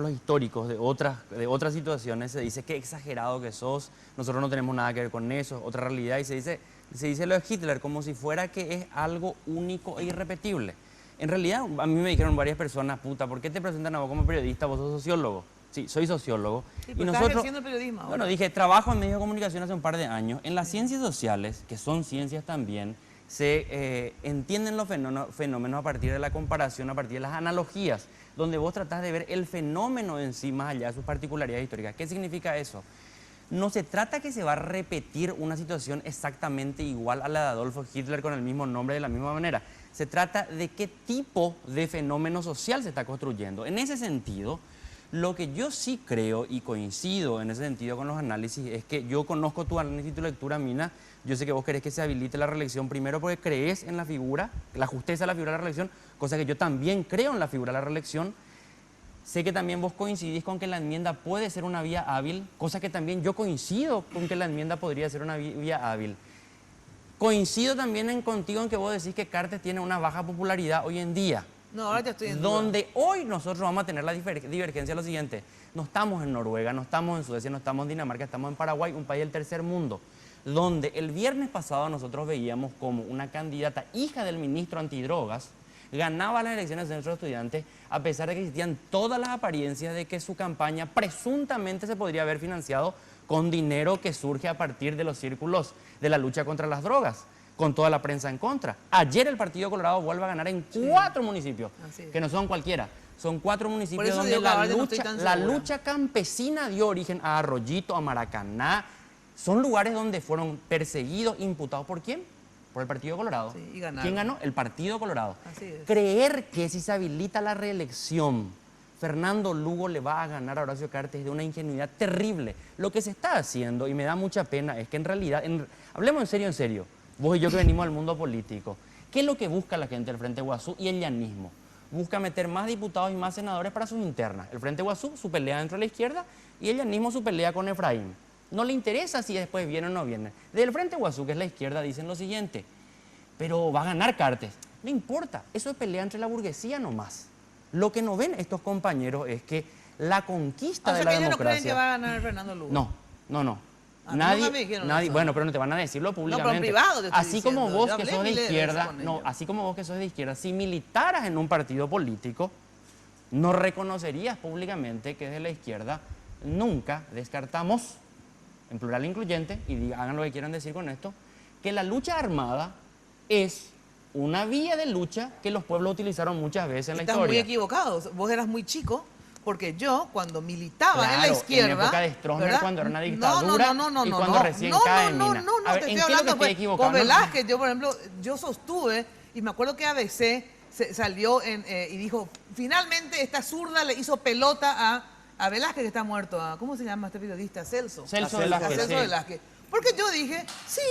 ejemplos históricos de otras situaciones, se dice qué exagerado que sos, nosotros no tenemos nada que ver con eso, otra realidad, y se dice lo de Hitler como si fuera que es algo único e irrepetible. En realidad, a mí me dijeron varias personas, puta, ¿por qué te presentan a vos como periodista? Vos sos sociólogo. Sí, soy sociólogo. Sí, Y pero estás nosotros, ejerciendo el periodismo ahora. bueno, dije, trabajo en medios de comunicación hace un par de años. En las ciencias sociales, que son ciencias también, se entienden los fenómenos a partir de la comparación, a partir de las analogías, donde vos tratás de ver el fenómeno en sí más allá de sus particularidades históricas. ¿Qué significa eso? No se trata que se va a repetir una situación exactamente igual a la de Adolfo Hitler con el mismo nombre de la misma manera. Se trata de qué tipo de fenómeno social se está construyendo. En ese sentido, lo que yo sí creo y coincido en ese sentido con los análisis es que yo conozco tu análisis y tu lectura, Mina. Yo sé que vos querés que se habilite la reelección primero porque crees en la figura, la justeza de la figura de la reelección, cosa que yo también creo en la figura de la reelección. Sé que también vos coincidís con que la enmienda puede ser una vía hábil, cosa que también yo coincido con que la enmienda podría ser una vía hábil. Coincido también contigo en que vos decís que Cartes tiene una baja popularidad hoy en día. No, ahora ya estoy en duda. Donde hoy nosotros vamos a tener la divergencia lo siguiente. No estamos en Noruega, no estamos en Suecia, no estamos en Dinamarca, estamos en Paraguay, un país del tercer mundo. Donde el viernes pasado nosotros veíamos como una candidata, hija del ministro antidrogas, ganaba las elecciones de centro de estudiantes a pesar de que existían todas las apariencias de que su campaña presuntamente se podría haber financiado con dinero que surge a partir de los círculos de la lucha contra las drogas, con toda la prensa en contra. Ayer el Partido Colorado vuelve a ganar en 4 municipios, que no son cualquiera. Son 4 municipios donde la lucha campesina dio origen a Arroyito, a Maracaná. Son lugares donde fueron perseguidos, imputados. ¿Por quién? Por el Partido Colorado. Sí, y ganaron. ¿Quién ganó? El Partido Colorado. Así es. Creer que si se habilita la reelección, Fernando Lugo le va a ganar a Horacio Cartes es de una ingenuidad terrible. Lo que se está haciendo, y me da mucha pena, es que en realidad, hablemos en serio, vos y yo que venimos del mundo político, ¿qué es lo que busca la gente del Frente Guazú y el llanismo? Busca meter más diputados y más senadores para sus internas. El Frente Guazú, su pelea dentro de la izquierda, y el llanismo, su pelea con Efraín. No le interesa si después viene o no viene. Del Frente Guazú, que es la izquierda, dicen lo siguiente: pero va a ganar Cartes. No importa, eso es pelea entre la burguesía nomás. Lo que no ven estos compañeros es que la conquista de la democracia... ¿No creen que va a ganar Fernando Lugo? No. Nadie, bueno, pero no te van a decirlo públicamente. No, pero en privado te estoy así como diciendo. vos Yo que hablé sos de miles de izquierda, veces con ellos. así como vos que sos de izquierda, si militaras en un partido político, no reconocerías públicamente que desde la izquierda nunca descartamos, en plural incluyente, y hagan lo que quieran decir con esto, que la lucha armada es una vía de lucha que los pueblos utilizaron muchas veces en la Estás historia. muy equivocado. Vos eras muy chico, porque yo cuando militaba en la izquierda... en época de Stroessner, ¿verdad? cuando era una dictadura, y cuando recién cae Mina. A ver, te ¿en estoy qué es lo que hablando estoy equivocado? con Velázquez. Yo, por ejemplo, yo sostuve, y me acuerdo que ABC salió y dijo, finalmente esta zurda le hizo pelota a Velázquez, que está muerto. ¿Cómo se llama este periodista? Celso Velázquez. Porque yo dije, sí,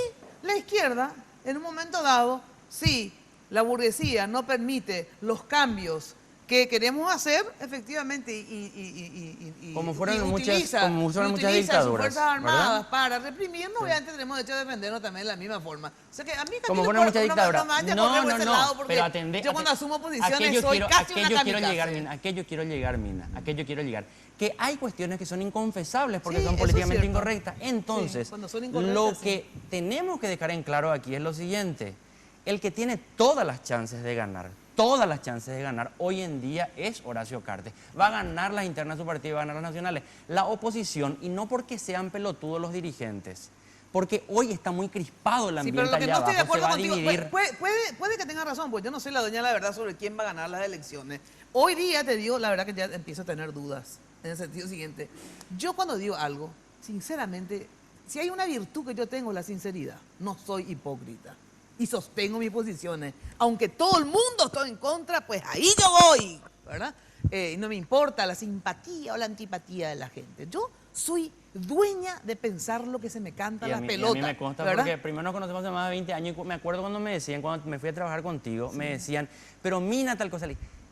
la izquierda, en un momento dado, sí, la burguesía no permite los cambios que queremos hacer, efectivamente, y como fueron utiliza muchas sus dictaduras, Fuerzas Armadas, ¿verdad? para reprimirnos, obviamente tenemos derecho a defendernos también de la misma forma. O sea que a mí como fueron muchas dictaduras. No, pero atendé. Yo cuando asumo posiciones soy casi una kamikaze. ¿A qué yo quiero llegar, Mina? ¿A qué yo quiero llegar? Que hay cuestiones que son inconfesables porque Sí, son eso políticamente es cierto. incorrectas. Entonces, Sí, cuando son incorrectas, lo sí. que tenemos que dejar en claro aquí es lo siguiente: el que tiene todas las chances de ganar hoy en día es Horacio Cartes. Va a ganar las internas de su partido, va a ganar las nacionales. La oposición, y no porque sean pelotudos los dirigentes, porque hoy está muy crispado el ambiente pero lo que allá no estoy de abajo, se acuerdo va a contigo, dividir. puede que tenga razón, pues yo no soy la dueña de la verdad sobre quién va a ganar las elecciones. Hoy día te digo, la verdad que ya empiezo a tener dudas, en el sentido siguiente. Yo cuando digo algo, sinceramente, si hay una virtud que yo tengo, es la sinceridad. No soy hipócrita. Y sostengo mis posiciones. Aunque todo el mundo esté en contra, pues ahí yo voy, ¿verdad? No me importa la simpatía o la antipatía de la gente. Yo soy dueña de pensar lo que se me canta la pelota. A mí me consta, ¿verdad? porque primero nos conocemos hace más de 20 años y me acuerdo cuando me decían, cuando me fui a trabajar contigo, me decían, pero Mina tal cosa,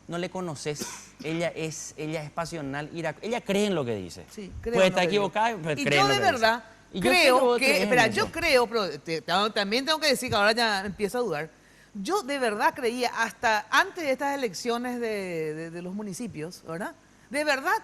no le conoces, ella es pasional, ella cree en lo que dice. Sí, puede estar equivocada, pero y cree en yo lo de que verdad dice. Y yo creo sé que, espera, en yo eso. creo, pero también tengo que decir que ahora ya empiezo a dudar. Yo de verdad creía, hasta antes de estas elecciones de los municipios, ¿verdad? De verdad,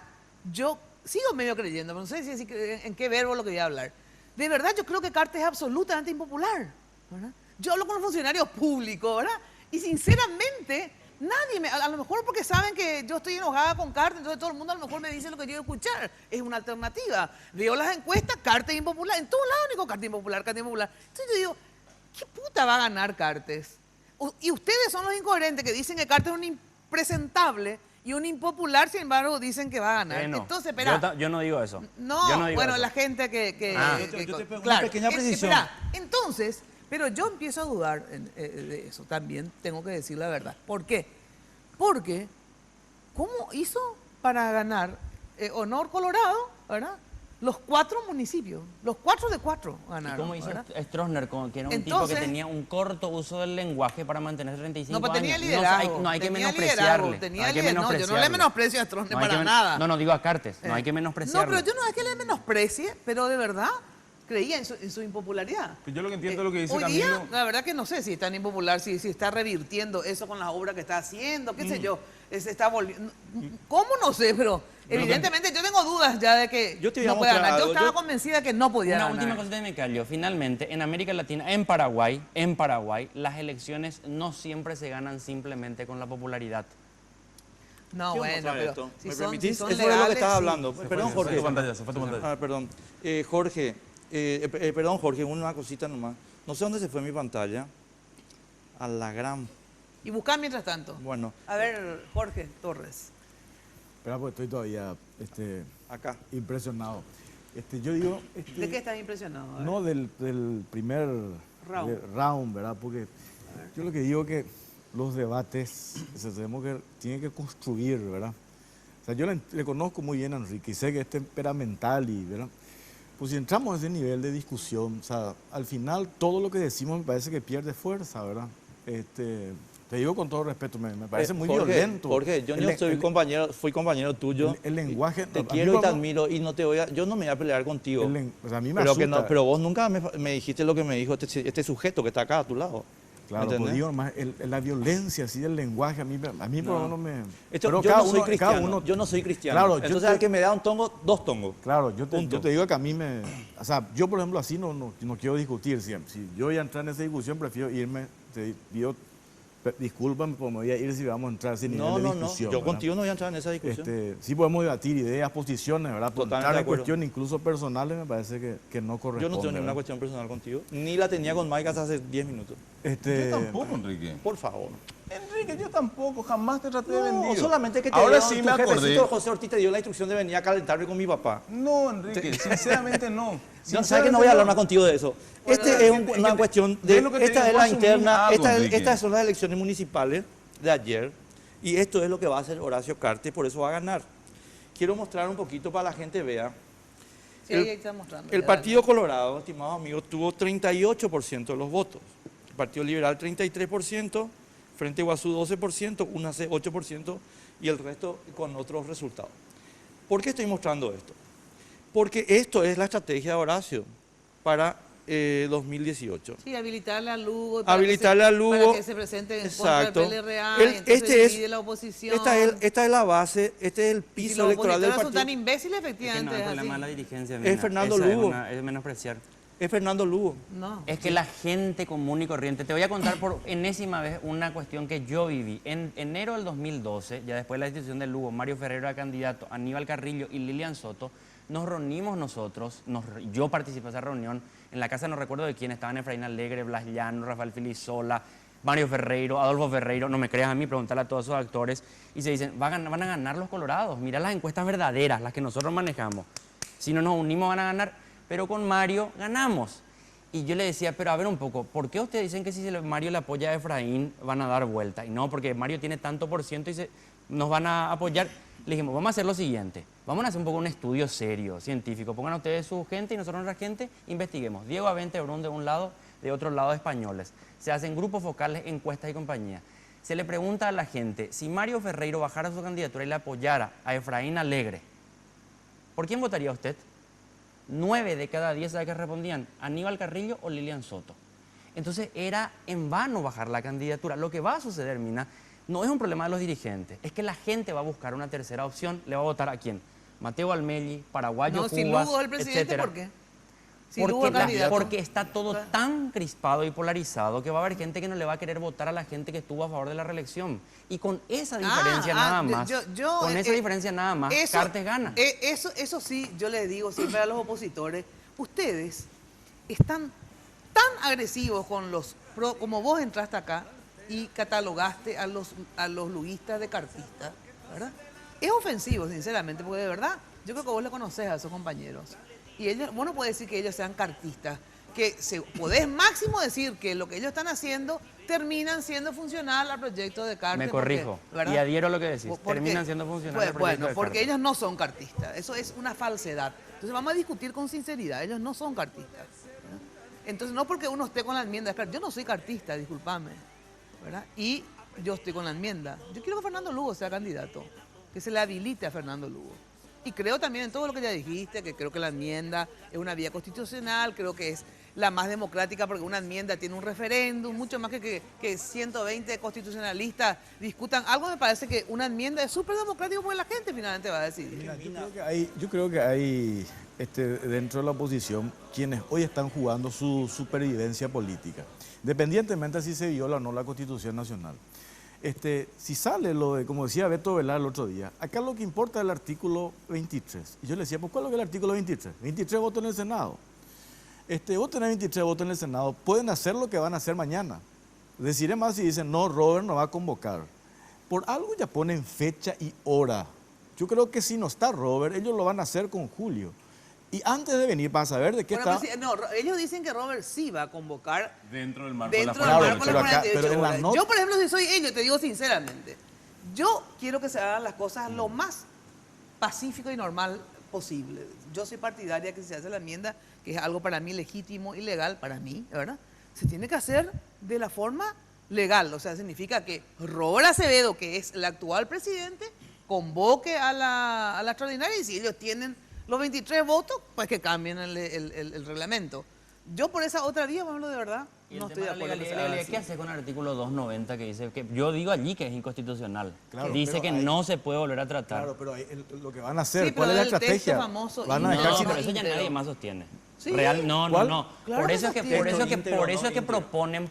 yo sigo medio creyendo, pero no sé en qué verbo lo que voy a hablar. De verdad, yo creo que Cartes es absolutamente impopular, ¿verdad? Yo hablo con los funcionarios públicos, ¿verdad? Y sinceramente, Nadie, a lo mejor porque saben que yo estoy enojada con Cartes, entonces todo el mundo a lo mejor me dice lo que yo quiero escuchar. Es una alternativa. Veo las encuestas, Cartes impopular. En todos lados único Cartes impopular, Cartes impopular. Entonces yo digo, ¿qué puta va a ganar Cartes? Y ustedes son los incoherentes que dicen que Cartes es un impresentable y un impopular, sin embargo, dicen que va a ganar. No. Entonces, espera. Yo no digo eso. No, yo no digo bueno, eso. la gente que yo te pongo claro, una pequeña precisión. Espera, entonces, pero yo empiezo a dudar de eso también, tengo que decir la verdad. ¿Por qué? Porque, ¿cómo hizo para ganar Honor Colorado, verdad? Los 4 municipios, los 4 de 4 ganaron. ¿Y cómo hizo ¿verdad? Stroessner, que era un Entonces, tipo que tenía un corto uso del lenguaje para mantener 35 no, pero tenía años? liderazgo. No hay que tenía menospreciarle. Tenía No hay que liderazgo. No, yo no le menosprecio a Stroessner para nada. No, digo a Cartes. No hay que No, menospreciarle. pero yo no es que le menosprecie, pero de verdad creía en su impopularidad. Yo lo que entiendo es lo que dice Hoy Camilo. día, la verdad que no sé si es tan impopular, si está revirtiendo eso con las obras que está haciendo, qué sé yo, se está volviendo. ¿Cómo? No sé, pero evidentemente yo tengo dudas ya de que no puede ganar. Yo estaba convencida que no podía ganar. Una última cosita de me callo. Finalmente, en América Latina, en Paraguay, las elecciones no siempre se ganan simplemente con la popularidad. No, bueno, pero ¿Me si permitís? son Eso es lo que legales, estaba sí. hablando. Perdón, Jorge. Se fue tu pantalla. Perdón. Perdón, Jorge, una cosita nomás. No sé dónde se fue mi pantalla. A la gran... Y buscar mientras tanto. Bueno. A ver, Jorge Torres. Espera, pues estoy todavía acá impresionado. Yo digo... ¿De qué estás impresionado? A ver. No, del primer round, ¿verdad? Porque yo lo que digo es que los debates tenemos que tienen que construir, ¿verdad? O sea, yo le conozco muy bien a Enrique y sé que es temperamental y, ¿verdad? Pues si entramos a ese nivel de discusión, o sea, al final todo lo que decimos me parece que pierde fuerza, ¿verdad? Te digo con todo respeto, me parece muy violento. Jorge, yo fui compañero tuyo. El lenguaje... Te quiero y te admiro y yo no me voy a pelear contigo. O sea, a mí me asusta. Pero vos nunca me dijiste lo que me dijo este sujeto que está acá a tu lado. Claro, pues digo nomás, la violencia así del lenguaje, a mí por lo menos no me... Pero yo no soy cristiano, yo no soy cristiano. Claro, entonces al que me da un tongo, 2 tongos. Claro, yo te digo que a mí me... O sea, yo por ejemplo así no quiero discutir siempre. Si yo voy a entrar en esa discusión, prefiero irme, te pido discúlpame, pues me voy a ir si vamos a entrar a ese nivel de discusión. Yo contigo no voy a entrar en esa discusión. Sí podemos debatir ideas, posiciones, ¿verdad? Por entrar en cuestiones incluso personales me parece que no corresponde. Yo no tengo ninguna cuestión personal contigo, ni la tenía con Mike hace 10 minutos. Yo tampoco, Enrique. Por favor. Enrique, yo tampoco, jamás te traté de vendido. Solamente que ahora sí me acordé. José Ortiz te dio la instrucción de venir a calentarme con mi papá. No, Enrique, sinceramente no. No, sabes que no voy a hablar más contigo de eso. Es una cuestión de... Esta es la interna, estas son las elecciones municipales de ayer y esto es lo que va a hacer Horacio Cartes, por eso va a ganar. Quiero mostrar un poquito para la gente vea. Sí, ahí está mostrando. El Partido Colorado, estimados amigos, tuvo 38% de los votos. El Partido Liberal 33%, Frente Guazú 12%, UNAC 8% y el resto con otros resultados. ¿Por qué estoy mostrando esto? Porque esto es la estrategia de Horacio para 2018. Sí, habilitarle a Lugo. Para que se presente en contra del PLRA. Divide la oposición. Esta es la base, este es el piso electoral del partido. Son tan imbéciles, efectivamente. Es que no, el problema de la dirigencia. Es Fernando Lugo. Es menospreciar. Es Fernando Lugo. No. Es que la gente común y corriente... Te voy a contar por enésima vez una cuestión que yo viví. En enero del 2012, ya después de la destitución de Lugo, Mario Ferrero era candidato, Aníbal Carrillo y Lilian Soto, nos reunimos nosotros, yo participé en esa reunión, en la casa no recuerdo de quién, estaban Efraín Alegre, Blas Llano, Rafael Filisola, Mario Ferreiro, Adolfo Ferreiro, no me creas a mí, preguntarle a todos esos actores, y se dicen, van a ganar los colorados, mira las encuestas verdaderas, las que nosotros manejamos. Si no nos unimos van a ganar, pero con Mario ganamos. Y yo le decía, pero a ver un poco, ¿por qué ustedes dicen que si Mario le apoya a Efraín van a dar vuelta? Y no, porque Mario tiene tanto por ciento y nos van a apoyar. Le dijimos, vamos a hacer lo siguiente, vamos a hacer un poco un estudio serio, científico. Pongan ustedes su gente y nosotros nuestra gente, investiguemos. Diego Avente Brun de un lado, de otro lado españoles. Se hacen grupos focales, encuestas y compañía. Se le pregunta a la gente, si Mario Ferreiro bajara su candidatura y le apoyara a Efraín Alegre, ¿por quién votaría usted? 9 de cada 10 ¿sabe qué respondían? Aníbal Carrillo o Lilian Soto. Entonces era en vano bajar la candidatura. Lo que va a suceder, Mina, no es un problema de los dirigentes, es que la gente va a buscar una tercera opción. ¿Le va a votar a quién? Mateo Almelli, Paraguayo, no, Cubas, si Lugo es el presidente, etcétera. ¿por qué? Sin duda, candidato. Porque está todo tan crispado y polarizado que va a haber gente que no le va a querer votar a la gente que estuvo a favor de la reelección. Y con esa diferencia nada más, Cartes gana. Eso sí, yo les digo siempre a los opositores, ustedes están tan agresivos con los como vos entraste acá y catalogaste a los luguistas de cartistas, ¿verdad? Es ofensivo, sinceramente, porque de verdad, yo creo que vos le conocés a esos compañeros. Y ellos, vos no podés decir que ellos sean cartistas, que podés máximo decir que lo que ellos están haciendo terminan siendo funcional al proyecto de Cartes. Me corrijo, y adhiero a lo que decís, terminan siendo funcional al proyecto de Cartes. Porque ellos no son cartistas, eso es una falsedad. Entonces vamos a discutir con sinceridad, ellos no son cartistas, ¿verdad? Entonces no porque uno esté con la enmienda, yo no soy cartista, discúlpame, ¿verdad? Y yo estoy con la enmienda. Yo quiero que Fernando Lugo sea candidato, que se le habilite a Fernando Lugo. Y creo también en todo lo que ya dijiste, que creo que la enmienda es una vía constitucional, creo que es la más democrática porque una enmienda tiene un referéndum, mucho más que 120 constitucionalistas discutan algo. Me parece que una enmienda es súper democrático porque la gente finalmente va a decidir. Mira, yo creo que hay dentro de la oposición quienes hoy están jugando su supervivencia política, independientemente si se viola o no la Constitución Nacional. Si sale lo de, como decía Beto Velar el otro día, acá lo que importa es el artículo 23. Y yo le decía, pues ¿cuál es el artículo 23? 23 votos en el Senado. Vos tenés 23 votos en el Senado, pueden hacer lo que van a hacer mañana. Deciré más si dicen, no, Robert no va a convocar. Por algo ya ponen fecha y hora. Yo creo que si no está Robert, ellos lo van a hacer con Julio. Y antes de venir para saber de qué está... Pues, no, ellos dicen que Robert sí va a convocar dentro del marco de la 48 horas. Yo, por ejemplo, si soy ellos, te digo sinceramente, yo quiero que se hagan las cosas lo más pacífico y normal posible. Yo soy partidaria que se hace la enmienda, que es algo para mí legítimo y legal, para mí, ¿verdad? Se tiene que hacer de la forma legal, o sea, significa que Robert Acevedo, que es el actual presidente, convoque a la extraordinaria, y si ellos tienen los 23 votos, pues que cambien el reglamento. Yo por esa otra vía, bueno, de verdad, no estoy de acuerdo. ¿Qué hace con el artículo 290 que dice que yo digo allí que es inconstitucional? Claro, dice que no se puede volver a tratar. Claro, pero lo que van a hacer, ¿cuál es la estrategia? Van a dejar pero eso ya nadie más sostiene. Sí. No. Claro, por eso es que proponen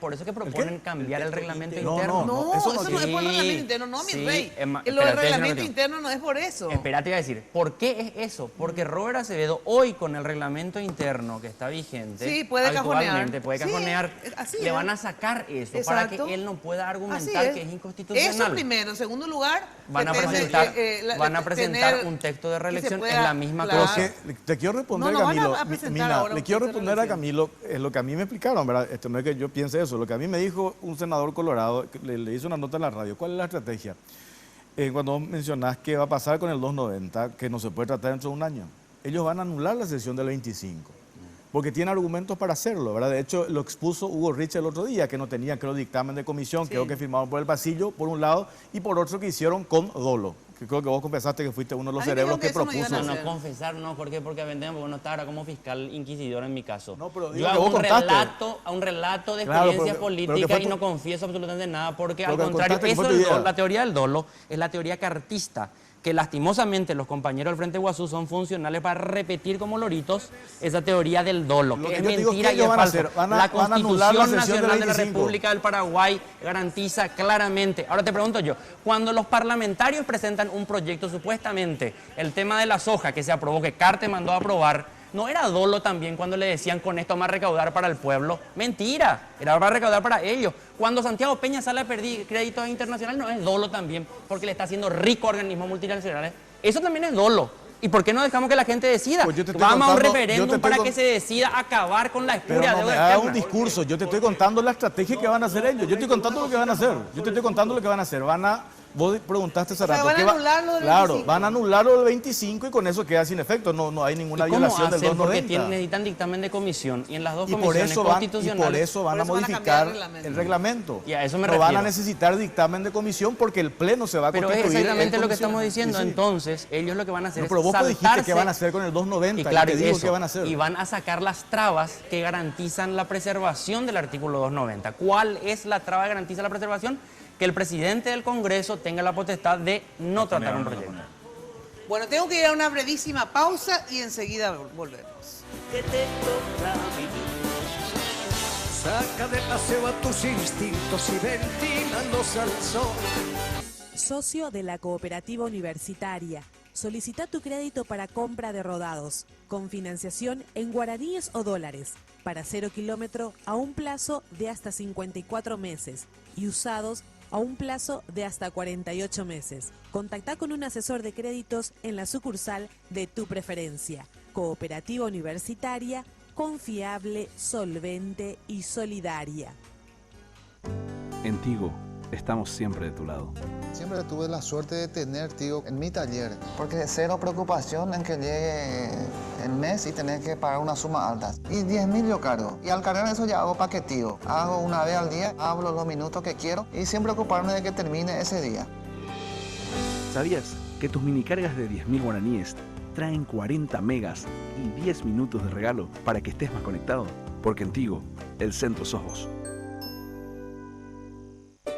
cambiar el reglamento interno. No, eso no es por el reglamento interno, no, mi rey. El reglamento interno no es por eso. Espérate, iba a decir, ¿por qué es eso? Porque Robert Acevedo hoy con el reglamento interno que está vigente, actualmente puede cajonear, le van a sacar eso. Exacto. Para que él no pueda argumentar que es inconstitucional. Eso primero. En segundo lugar, van a presentar un texto de reelección, es la misma cosa. Te quiero responder, Camilo. Le quiero responder a Camilo, es lo que a mí me explicaron, ¿verdad? No es que yo piense eso, lo que a mí me dijo un senador colorado, le hizo una nota en la radio. ¿Cuál es la estrategia? Cuando mencionás qué va a pasar con el 290, que no se puede tratar dentro de un año, ellos van a anular la sesión del 25, porque tienen argumentos para hacerlo, ¿verdad? De hecho, lo expuso Hugo Rich el otro día, que no tenía, creo, dictamen de comisión, creo que firmaron por el pasillo, por un lado, y por otro que hicieron con dolo. Que creo que vos confesaste que fuiste uno de los cerebros que propuso. No, confesar no, ¿por qué? Porque vos no estaba como fiscal inquisidor en mi caso. No, pero yo hago un relato de experiencia política y no confieso absolutamente nada, porque al contrario, la teoría del dolo es la teoría cartista, que lastimosamente los compañeros del Frente Guazú son funcionales para repetir como loritos esa teoría del dolo, que es mentira y es falso. La Constitución Nacional de la República del Paraguay garantiza claramente. Ahora te pregunto yo, cuando los parlamentarios presentan un proyecto, supuestamente el tema de la soja que se aprobó, que Cartes mandó a aprobar, ¿no era dolo también cuando le decían con esto vamos a recaudar para el pueblo? Mentira, era para recaudar para ellos. Cuando Santiago Peña sale a pedir créditos internacionales, no es dolo también, porque le está haciendo rico a organismos multinacionales. Eso también es dolo. ¿Y por qué no dejamos que la gente decida? Pues vamos a un referéndum para que se decida acabar con la espuria deuda. Pero no me haga un discurso, yo te estoy contando la estrategia que van a hacer ellos. Yo estoy contando lo que van a hacer. Vos preguntaste hace rato. Van a anularlo del 25. Claro, van a anularlo del 25 y con eso queda sin efecto. No hay ninguna violación del 290. Porque necesitan dictamen de comisión y en las dos comisiones constitucionales. Y por eso van a modificar el reglamento. Y a eso me refiero. Van a necesitar dictamen de comisión porque el pleno se va a constituir. Pero es exactamente lo que estamos diciendo. Sí. Entonces, ellos lo que van a hacer es pero vos dijiste que van a hacer con el 290. Y claro, te digo qué van a hacer. Y van a sacar las trabas que garantizan la preservación del artículo 290. ¿Cuál es la traba que garantiza la preservación? Que el presidente del Congreso tenga la potestad de no tratar un proyecto. Bueno, tengo que ir a una brevísima pausa y enseguida volvemos. que te toca vivir. Saca de paseo a tus instintos y ventílalos al sol. Socio de la Cooperativa Universitaria. Solicita tu crédito para compra de rodados, con financiación en guaraníes o dólares, para 0 kilómetro a un plazo de hasta 54 meses y usados a un plazo de hasta 48 meses. Contacta con un asesor de créditos en la sucursal de tu preferencia. Cooperativa Universitaria, confiable, solvente y solidaria. En Tigo, estamos siempre de tu lado. Siempre tuve la suerte de tener Tigo en mi taller, porque cero preocupación en que llegue el mes y tener que pagar una suma alta. Y 10.000 yo cargo. Y al cargar eso ya hago paquetío. Hago una vez al día, hablo los minutos que quiero y sin preocuparme de que termine ese día. ¿Sabías que tus minicargas de 10.000 guaraníes traen 40 megas y 10 minutos de regalo para que estés más conectado? Porque en Tigo, el centro sos vos.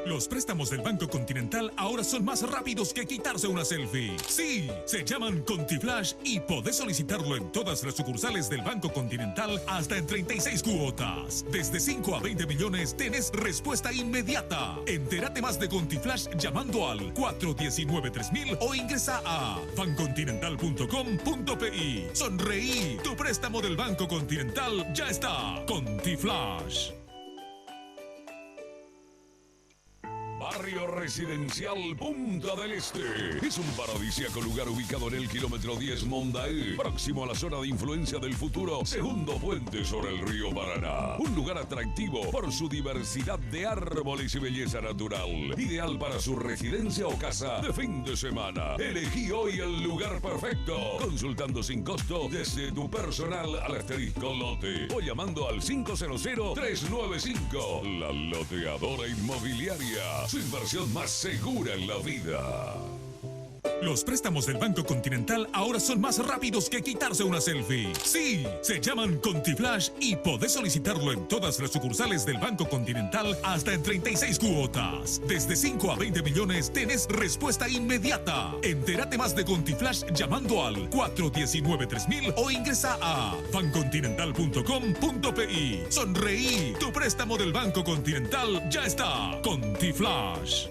Los préstamos del Banco Continental ahora son más rápidos que quitarse una selfie. Sí, se llaman ContiFlash y podés solicitarlo en todas las sucursales del Banco Continental hasta en 36 cuotas. Desde 5 a 20 millones tenés respuesta inmediata. Entérate más de ContiFlash llamando al 419-3000 o ingresa a bancontinental.com.pi. Sonreí, tu préstamo del Banco Continental ya está. ContiFlash. Barrio Residencial Punta del Este. Es un paradisíaco lugar ubicado en el kilómetro 10 Mondaé, próximo a la zona de influencia del futuro, segundo puente sobre el río Paraná. Un lugar atractivo por su diversidad de árboles y belleza natural. Ideal para su residencia o casa de fin de semana. Elegí hoy el lugar perfecto, consultando sin costo desde tu personal al asterisco lote o llamando al 500-395. La Loteadora Inmobiliaria. Su inversión más segura en la vida. Los préstamos del Banco Continental ahora son más rápidos que quitarse una selfie. Sí, se llaman ContiFlash y podés solicitarlo en todas las sucursales del Banco Continental hasta en 36 cuotas. Desde 5 a 20 millones tenés respuesta inmediata. Entérate más de ContiFlash llamando al 419-3000 o ingresa a bancontinental.com.pi. Sonreí, tu préstamo del Banco Continental ya está. ContiFlash.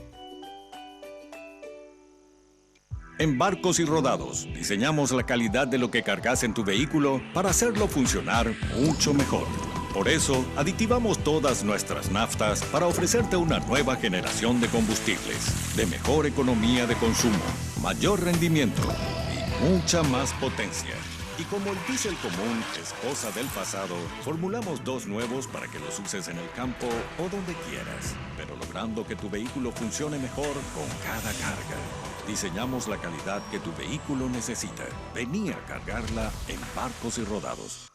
En Barcos y Rodados, diseñamos la calidad de lo que cargas en tu vehículo para hacerlo funcionar mucho mejor. Por eso, aditivamos todas nuestras naftas para ofrecerte una nueva generación de combustibles, de mejor economía de consumo, mayor rendimiento y mucha más potencia. Y como el diésel común es cosa del pasado, formulamos dos nuevos para que los uses en el campo o donde quieras, pero logrando que tu vehículo funcione mejor con cada carga. Diseñamos la calidad que tu vehículo necesita. Vení a cargarla en Barcos y Rodados.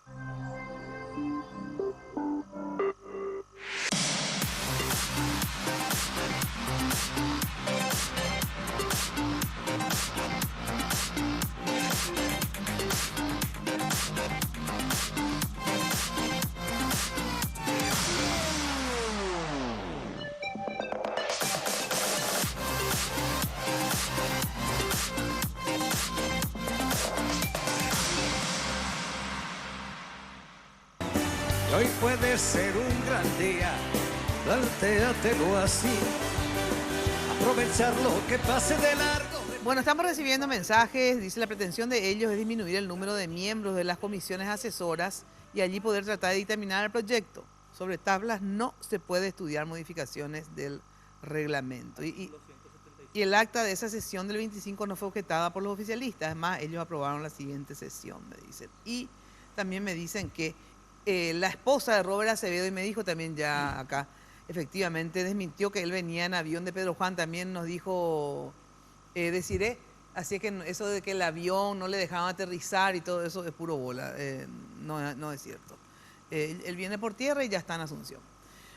Hoy puede ser un gran día, plantéatelo así, aprovechar lo que pase de largo. Bueno, estamos recibiendo mensajes, dice la pretensión de ellos es disminuir el número de miembros de las comisiones asesoras y allí poder tratar de dictaminar el proyecto. Sobre tablas no se puede estudiar modificaciones del reglamento. Y el acta de esa sesión del 25 no fue objetada por los oficialistas, además ellos aprobaron la siguiente sesión, me dicen. Y también me dicen que la esposa de Robert Acevedo, y me dijo también ya acá, efectivamente desmintió que él venía en avión de Pedro Juan, también nos dijo Desiré, así que eso de que el avión no le dejaban aterrizar y todo eso es puro bola, no es cierto. Él viene por tierra y ya está en Asunción.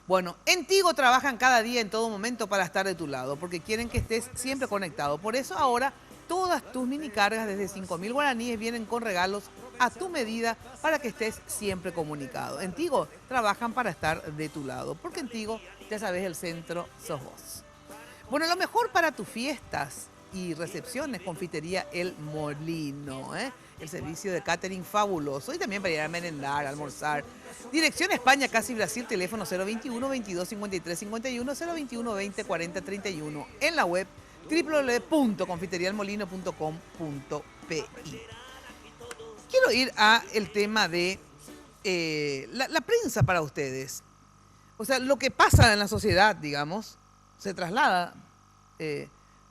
Bueno, en Tigo trabajan cada día, en todo momento, para estar de tu lado, porque quieren que estés siempre conectado. Por eso ahora todas tus mini cargas desde 5.000 guaraníes vienen con regalos a tu medida para que estés siempre comunicado. En Tigo trabajan para estar de tu lado, porque en Tigo, ya sabes, el centro sos vos. Bueno, lo mejor para tus fiestas y recepciones, Confitería El Molino, el servicio de catering fabuloso y también para ir a merendar, a almorzar. Dirección España, casi Brasil, teléfono 021 22 53 51, 021 20 40 31. En la web www.confiterialmolino.com.pi. Quiero ir a el tema de la prensa para ustedes. O sea, lo que pasa en la sociedad, digamos, se traslada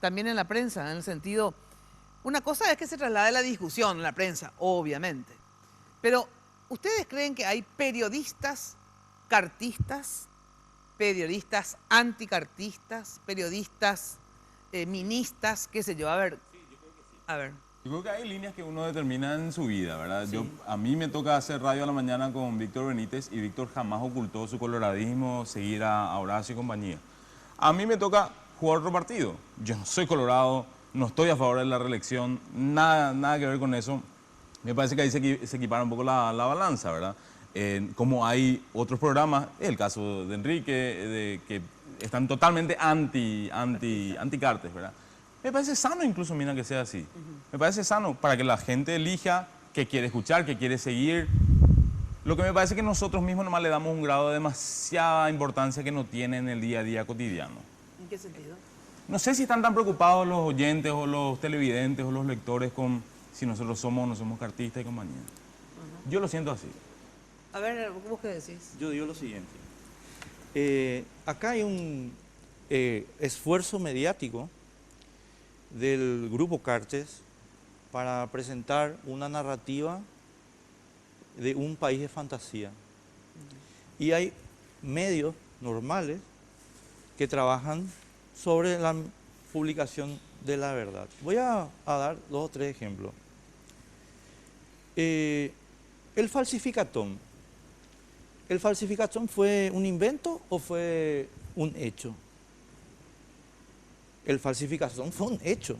también en la prensa, en el sentido... Una cosa es que se traslade la discusión en la prensa, obviamente. Pero, ¿ustedes creen que hay periodistas cartistas, periodistas anticartistas, periodistas ministas, qué sé yo? A ver. Yo creo que hay líneas que uno determina en su vida, ¿verdad? Sí. A mí me toca hacer radio a la mañana con Víctor Benítez y Víctor jamás ocultó su coloradismo, seguir a Horacio y compañía. A mí me toca jugar otro partido. Yo no soy colorado, no estoy a favor de la reelección, nada que ver con eso. Me parece que ahí se equipara un poco la balanza, ¿verdad? Como hay otros programas, el caso de Enrique, que están totalmente anti-cartes, ¿verdad? Me parece sano incluso, mira, que sea así. Me parece sano para que la gente elija qué quiere escuchar, qué quiere seguir. Lo que me parece que nosotros mismos nomás le damos un grado de demasiada importancia que no tiene en el día a día cotidiano. ¿En qué sentido? No sé si están tan preocupados los oyentes o los televidentes o los lectores con si nosotros somos o no somos cartistas y compañía. Yo lo siento así. A ver, ¿vos qué decís? Yo digo lo siguiente. Acá hay un esfuerzo mediático del Grupo Cartes para presentar una narrativa de un país de fantasía. Y hay medios normales que trabajan sobre la publicación de la verdad. Voy a dar 2 o 3 ejemplos. El falsificatón. ¿El falsificatón fue un invento o fue un hecho? El falsificatón fue un hecho.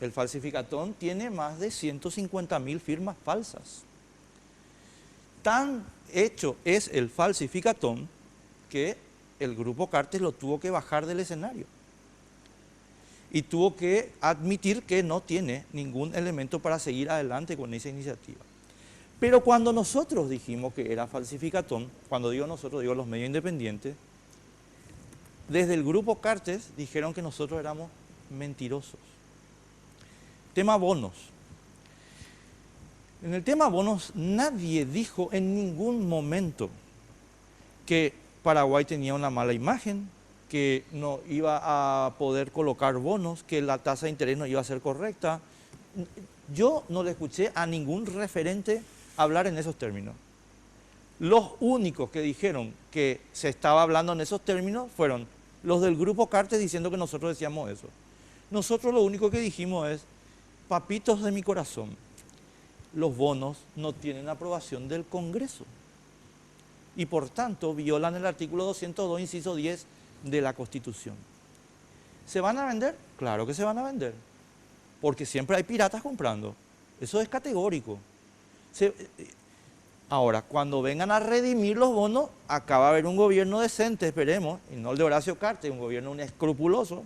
El falsificatón tiene más de 150.000 firmas falsas. Tan hecho es el falsificatón que el Grupo Cartes lo tuvo que bajar del escenario. Y tuvo que admitir que no tiene ningún elemento para seguir adelante con esa iniciativa. Pero cuando nosotros dijimos que era falsificatón, cuando digo nosotros, digo los medios independientes, desde el Grupo Cartes dijeron que nosotros éramos mentirosos. Tema bonos. En el tema bonos nadie dijo en ningún momento que Paraguay tenía una mala imagen, que no iba a poder colocar bonos, que la tasa de interés no iba a ser correcta. Yo no le escuché a ningún referente hablar en esos términos. Los únicos que dijeron que se estaba hablando en esos términos fueron los del Grupo Cartes diciendo que nosotros decíamos eso. Nosotros lo único que dijimos es, papitos de mi corazón, los bonos no tienen aprobación del Congreso y por tanto violan el artículo 202, inciso 10 de la Constitución. ¿Se van a vender? Claro que se van a vender, porque siempre hay piratas comprando. Eso es categórico. Ahora, cuando vengan a redimir los bonos, acá va a haber un gobierno decente, esperemos, y no el de Horacio Cartes, un gobierno inescrupuloso,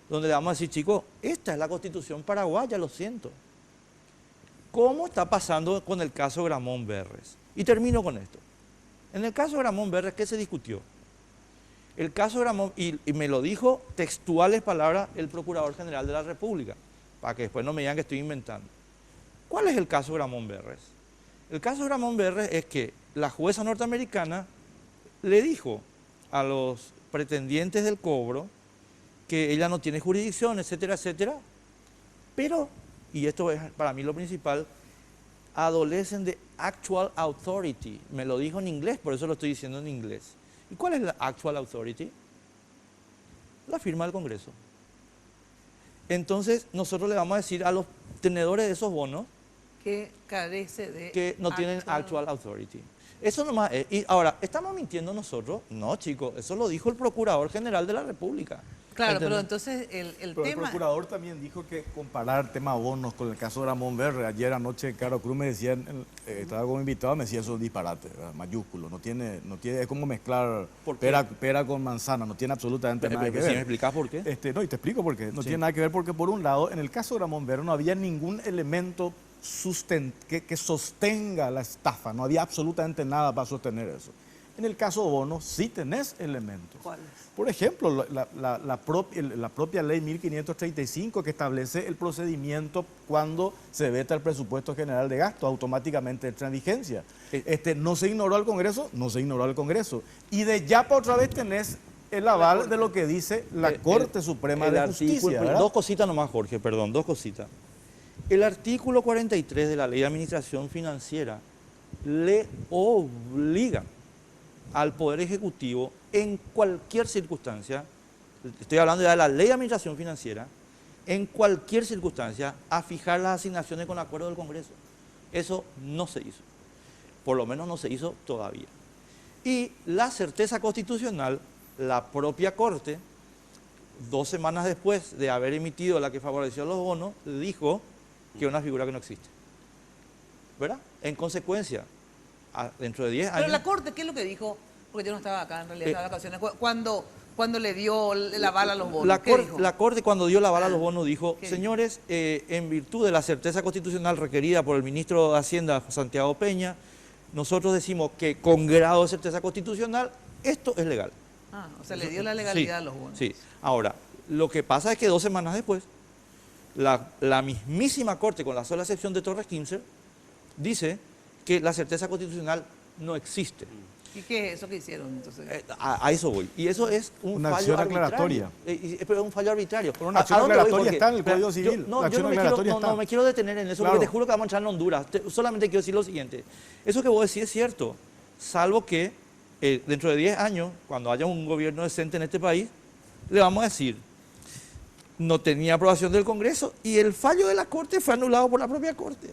donde le vamos a decir, chicos, esta es la Constitución paraguaya, lo siento. ¿Cómo está pasando con el caso Gramón Berres? Y termino con esto. En el caso Gramón Berres, ¿qué se discutió? El caso Gramón, y me lo dijo textuales palabras el Procurador General de la República, para que después no me digan que estoy inventando. ¿Cuál es el caso Gramón Berres? El caso Gramón Berres es que la jueza norteamericana le dijo a los pretendientes del cobro que ella no tiene jurisdicción, etcétera, etcétera, pero, y esto es para mí lo principal, adolecen de actual authority. Me lo dijo en inglés, por eso lo estoy diciendo en inglés. ¿Y cuál es la actual authority? La firma del Congreso. Entonces, nosotros le vamos a decir a los tenedores de esos bonos que carece de que no tienen actual authority. Eso nomás es. Y ahora, ¿estamos mintiendo nosotros? No, chicos, eso lo dijo el Procurador General de la República. Claro, ¿Entendés? pero entonces el tema... El procurador también dijo que comparar tema bonos con el caso de Gramón Berres. Ayer anoche Caro Cruz me decía, estaba como invitado, me decía eso es disparate, ¿verdad? Mayúsculo. No tiene, es como mezclar pera con manzana, no tiene absolutamente nada que ver. ¿Sí me explicás por qué? No, y te explico por qué. No tiene nada que ver porque, por un lado, en el caso de Gramón Berres no había ningún elemento que sostenga la estafa, no había absolutamente nada para sostener eso. En el caso bono sí tenés elementos. ¿Cuáles? Por ejemplo, la propia ley 1535 que establece el procedimiento cuando se veta el presupuesto general de gasto, automáticamente entra en vigencia. No se ignoró al Congreso, no se ignoró al Congreso. Y de ya por otra vez tenés el aval de lo que dice la Corte Suprema de Justicia. ¿Verdad? Dos cositas nomás, Jorge, perdón, dos cositas. El artículo 43 de la Ley de Administración Financiera le obliga al Poder Ejecutivo en cualquier circunstancia, estoy hablando ya de la Ley de Administración Financiera, en cualquier circunstancia a fijar las asignaciones con acuerdo del Congreso. Eso no se hizo, por lo menos no se hizo todavía. Y la certeza constitucional, la propia Corte, 2 semanas después de haber emitido la que favoreció los bonos, dijo que es una figura que no existe. ¿Verdad? En consecuencia, dentro de 10 años... Pero la Corte, ¿qué es lo que dijo? Porque yo no estaba acá, en realidad estaba de vacaciones. Cuando le dio la bala a los bonos, la Corte cuando dio la bala a los bonos dijo, señores, en virtud de la certeza constitucional requerida por el ministro de Hacienda, Santiago Peña, nosotros decimos que con grado de certeza constitucional, esto es legal. O sea, le dio la legalidad a los bonos. Sí. Ahora, lo que pasa es que 2 semanas después, la mismísima Corte, con la sola excepción de Torres Kimser, dice que la certeza constitucional no existe. ¿Y qué es eso que hicieron entonces? A eso voy. Y eso es una acción aclaratoria. Pero es un fallo arbitrario. Pero una acción aclaratoria está en el Código Civil. No me quiero detener en eso, porque te juro que vamos a entrar en Honduras. Solamente quiero decir lo siguiente. Eso que vos decís es cierto, salvo que dentro de 10 años, cuando haya un gobierno decente en este país, le vamos a decir, no tenía aprobación del Congreso y el fallo de la Corte fue anulado por la propia Corte.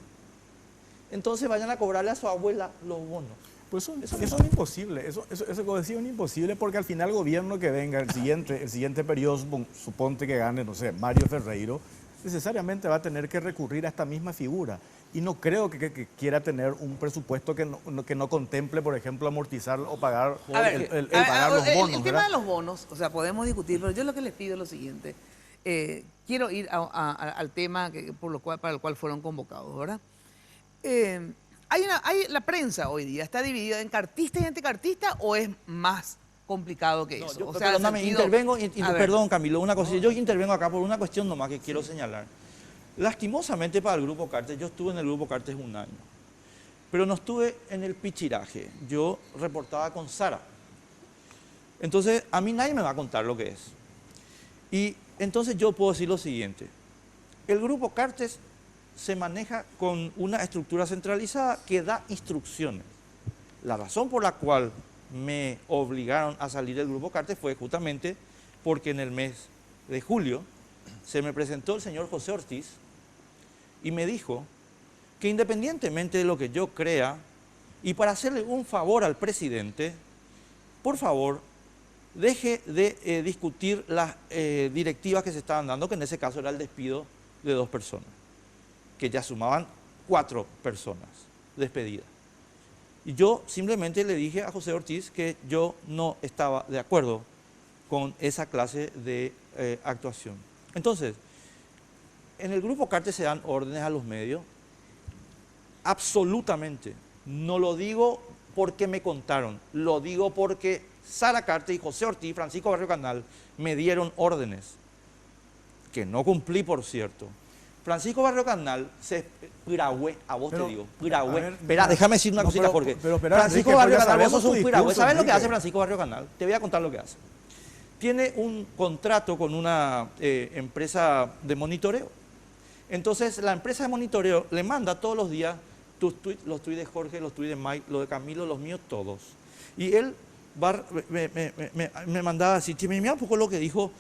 Entonces vayan a cobrarle a su abuela los bonos. Pues eso es imposible, eso que decía es imposible, porque al final el gobierno que venga, el siguiente periodo, suponte que gane, no sé, Mario Ferreiro, necesariamente va a tener que recurrir a esta misma figura. Y no creo que quiera tener un presupuesto que no contemple, por ejemplo, amortizar o pagar, pagar los bonos. El tema de los bonos, o sea, podemos discutir, pero yo lo que les pido es lo siguiente. Quiero ir al tema para el cual fueron convocados, ¿verdad? La prensa hoy día está dividida en cartista y anticartista, o es más complicado que eso. Perdón, Camilo, una cosa. Yo intervengo acá por una cuestión nomás que quiero señalar. Lastimosamente para el Grupo Cartes, yo estuve en el Grupo Cartes 1 año, pero no estuve en el pichiraje. Yo reportaba con Sara. Entonces, a mí nadie me va a contar lo que es. Y entonces yo puedo decir lo siguiente. El Grupo Cartes se maneja con una estructura centralizada que da instrucciones. La razón por la cual me obligaron a salir del Grupo Cartes fue justamente porque en el mes de julio se me presentó el señor José Ortiz y me dijo que independientemente de lo que yo crea, y para hacerle un favor al presidente, por favor, deje de discutir las directivas que se estaban dando, que en ese caso era el despido de 2 personas, que ya sumaban 4 personas despedidas. Y yo simplemente le dije a José Ortiz que yo no estaba de acuerdo con esa clase de actuación. Entonces, en el Grupo Cartes se dan órdenes a los medios, absolutamente. No lo digo porque me contaron, lo digo porque Sara Cartes y José Ortiz, Francisco Barrio Canal, me dieron órdenes, que no cumplí, por cierto. Francisco Barrio Canal se piragüe, a vos te digo, piragüe. Espera, déjame decir una cosita, Jorge. Francisco Barrio Canal, vos sos un piragüe. ¿Sabes lo que hace Francisco Barrio Canal? Te voy a contar lo que hace. Tiene un contrato con una empresa de monitoreo. Entonces, la empresa de monitoreo le manda todos los días tus tweets, los tweets de Jorge, los tweets de Mike, los de Camilo, los míos, todos. Y él me mandaba así, mira un poco lo que dijo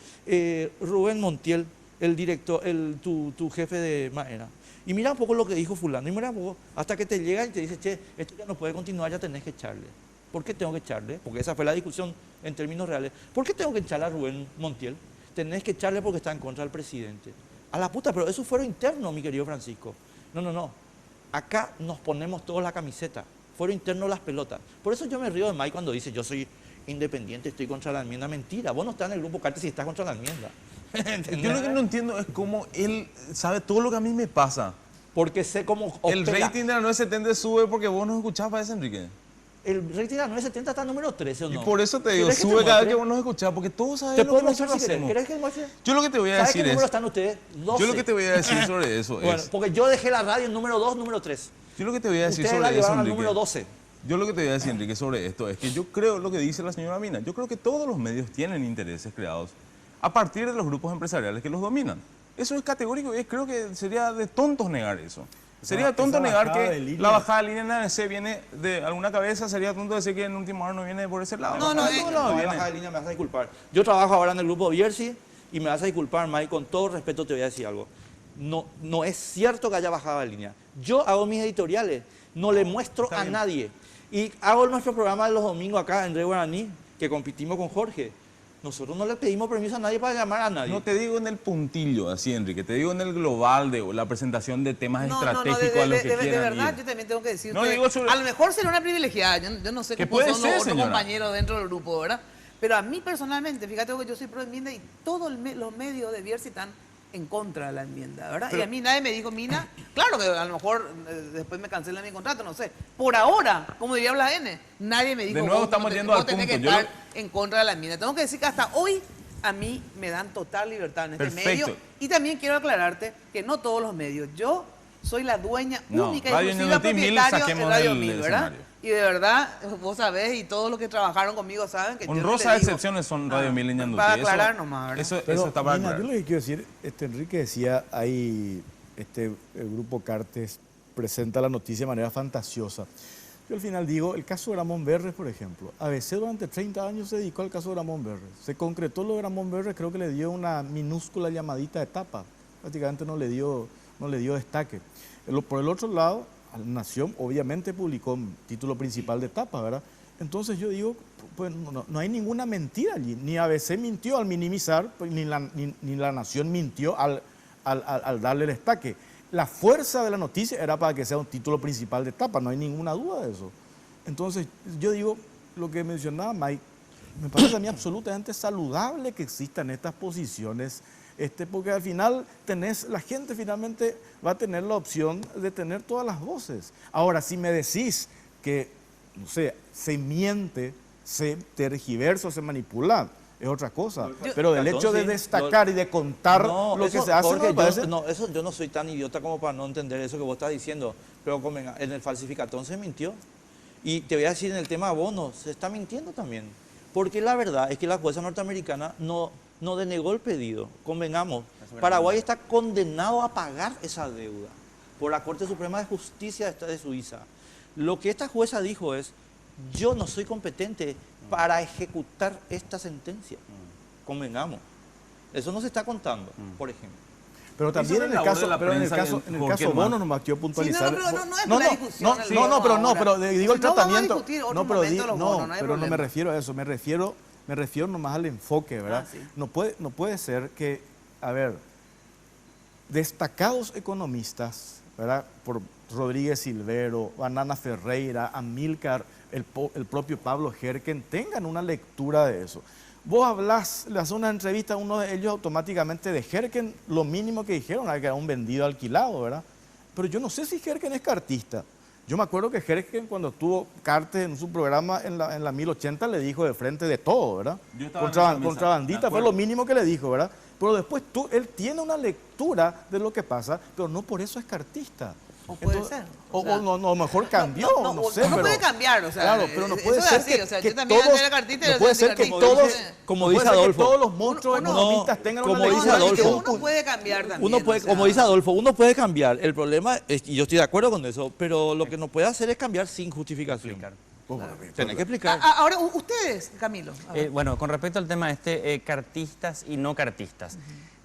Rubén Montiel, el director, tu jefe de Maera. Y mira un poco lo que dijo fulano, y mira un poco, hasta que te llega y te dice, che, esto ya no puede continuar, ya tenés que echarle. ¿Por qué tengo que echarle? Porque esa fue la discusión en términos reales. ¿Por qué tengo que echarle a Rubén Montiel? Tenés que echarle porque está en contra del presidente. A la puta, pero eso fueron internos, mi querido Francisco. No. Acá nos ponemos todos la camiseta. Fueron internos las pelotas. Por eso yo me río de Mike cuando dice, yo soy independiente, estoy contra la enmienda. Mentira, vos no estás en el Grupo Cartes si estás contra la enmienda. Yo lo que no entiendo es cómo él sabe todo lo que a mí me pasa. porque sé cómo opera. El rating de la 970 sube porque vos nos escuchás, parece, Enrique. El rating de la 970 está número 13, ¿o no? Y por eso te digo, sube cada vez que vos nos escuchás, porque todos saben lo que nosotros hacemos. ¿Querés que muestre? Yo lo que te voy a ¿Sabes decir qué es... número están ustedes? 12. Yo lo que te voy a decir sobre eso bueno, es... porque yo dejé la radio en número 2, número 3. Yo lo que te voy a decir ustedes sobre la eso, llevaron al Enrique... número 12. Yo lo que te voy a decir, Enrique, sobre esto es que yo creo lo que dice la señora Mina. Yo creo que todos los medios tienen intereses creados a partir de los grupos empresariales que los dominan. Eso es categórico y creo que sería de tontos negar eso. Sería tonto negar que la bajada de línea en ANC viene de alguna cabeza, sería tonto decir que en último hora no viene por ese lado. No, bajada de línea me vas a disculpar. Yo trabajo ahora en el grupo Bierzi y me vas a disculpar, Mike, con todo respeto te voy a decir algo. No es cierto que haya bajado de línea. Yo hago mis editoriales, no le muestro a nadie. Y hago nuestro programa de los domingos acá en Rey Guaraní, que competimos con Jorge. Nosotros no le pedimos permiso a nadie para llamar a nadie. No te digo en el puntillo, así, Enrique, te digo en el global de la presentación de temas estratégicos a los que quieran de verdad, ir. yo también tengo que decir sobre... a lo mejor será una privilegiada, yo no sé cómo son los otros compañeros dentro del grupo, ¿verdad? Pero a mí personalmente, fíjate que yo soy pro enmienda y todos los medios de Bierzi están en contra de la enmienda, ¿verdad? Pero, y a mí nadie me dijo, Mina, claro que a lo mejor después me cancelan mi contrato, no sé. Por ahora, como diría Blas N, nadie me dijo, de nuevo estamos yendo al punto. Que estar en contra de la enmienda. Tengo que decir que hasta hoy a mí me dan total libertad en este medio. Y también quiero aclararte que no todos los medios. Yo soy la dueña única y exclusiva propietaria de Radio 1000, ¿verdad? Y de verdad, vos sabés, y todos los que trabajaron conmigo saben que honrosas excepciones son Radio 1000 y Ñandutí. Para aclarar nomás, ¿verdad? Pero, está para Mina, yo lo que quiero decir, Enrique decía, el grupo Cartes presenta la noticia de manera fantasiosa. Yo al final digo, el caso de Gramón Berres, por ejemplo. ABC durante 30 años se dedicó al caso de Gramón Berres. Se concretó lo de Gramón Berres, creo que le dio una minúscula llamadita de tapa. Prácticamente no le dio destaque. Por el otro lado, Nación obviamente publicó un título principal de tapa, ¿verdad? Entonces yo digo, pues no hay ninguna mentira allí. Ni ABC mintió al minimizar, pues, ni la Nación mintió al darle el destaque. La fuerza de la noticia era para que sea un título principal de tapa, no hay ninguna duda de eso. Entonces yo digo, lo que mencionaba Mike, me parece a mí absolutamente saludable que existan estas posiciones, porque al final la gente finalmente va a tener la opción de tener todas las voces. Ahora, si me decís que, no sé, se miente, se tergiversa, se manipula, es otra cosa. Pero del hecho de destacar y de contar lo que se hace, Jorge, me parece... eso yo no soy tan idiota como para no entender eso que vos estás diciendo. Pero en el falsificatón se mintió. Y te voy a decir, en el tema bonos, se está mintiendo también. Porque la verdad es que la jueza norteamericana no denegó el pedido. Convengamos, Paraguay está condenado a pagar esa deuda por la Corte Suprema de Justicia de Suiza. Lo que esta jueza dijo es, yo no soy competente para ejecutar esta sentencia. Convengamos. Eso no se está contando, por ejemplo. Pero también en el caso bono nomás quiero puntualizar. Pero digo el tratamiento. Pero no me refiero a eso, me refiero nomás al enfoque, ¿verdad? Sí. No puede ser que, destacados economistas, ¿verdad? Por Rodríguez Silvero, Banana Ferreira, Amílcar, el propio Pablo Herken, tengan una lectura de eso. Vos le haces una entrevista a uno de ellos automáticamente de Herken, lo mínimo que dijeron era que era un vendido alquilado, ¿verdad? Pero yo no sé si Herken es cartista. Yo me acuerdo que Herken, cuando tuvo Cartes en su programa en la 1080, le dijo de frente de todo, ¿verdad? Contra Bandita, fue lo mínimo que le dijo, ¿verdad? Pero después él tiene una lectura de lo que pasa, pero no por eso es cartista. O puede ser. O mejor cambió, no sé. No puede cambiar, o sea. Claro, pero no puede ser que, o sea, yo también antes era cartista y no puede ser que todos, como dice Adolfo, todos los monstruos economistas tengan una lectura. Uno puede cambiar también. Como dice Adolfo, uno puede cambiar. El problema, y yo estoy de acuerdo con eso, pero lo que no puede hacer es cambiar sin justificación. Tenés que explicar. Ahora, ustedes, Camilo. Bueno, con respecto al tema cartistas y no cartistas.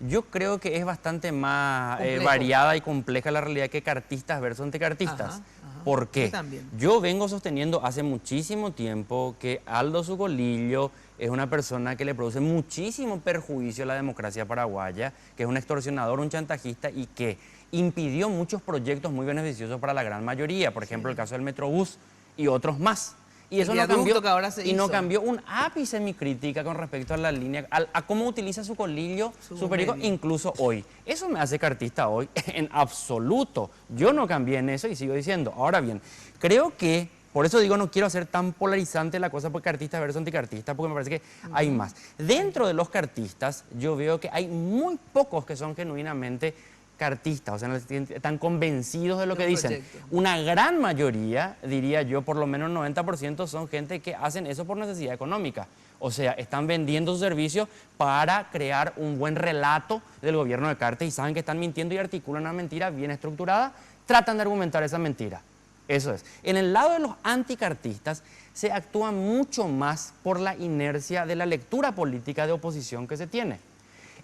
Yo creo que es bastante más variada y compleja la realidad que cartistas versus anticartistas. ¿Por qué? Yo vengo sosteniendo hace muchísimo tiempo que Aldo Sucolillo es una persona que le produce muchísimo perjuicio a la democracia paraguaya, que es un extorsionador, un chantajista y que impidió muchos proyectos muy beneficiosos para la gran mayoría. Por ejemplo, el caso del Metrobús y otros más. Y eso El no cambió, viaducto que ahora se y no hizo. cambió un ápice mi crítica con respecto a la línea, a cómo utiliza su colillo, su perico, medio. incluso hoy. Eso me hace cartista hoy, en absoluto. Yo no cambié en eso y sigo diciendo. Ahora bien, creo que, por eso digo, no quiero hacer tan polarizante la cosa por cartista versus anticartista, porque me parece que hay más. Dentro de los cartistas, yo veo que hay muy pocos que son genuinamente cartistas, o sea, están convencidos de lo que dicen. proyecto. Una gran mayoría, diría yo, por lo menos 90%, son gente que hacen eso por necesidad económica. O sea, están vendiendo sus servicios para crear un buen relato del gobierno de Cartes y saben que están mintiendo y articulan una mentira bien estructurada, tratan de argumentar esa mentira. Eso es. En el lado de los anticartistas se actúa mucho más por la inercia de la lectura política de oposición que se tiene.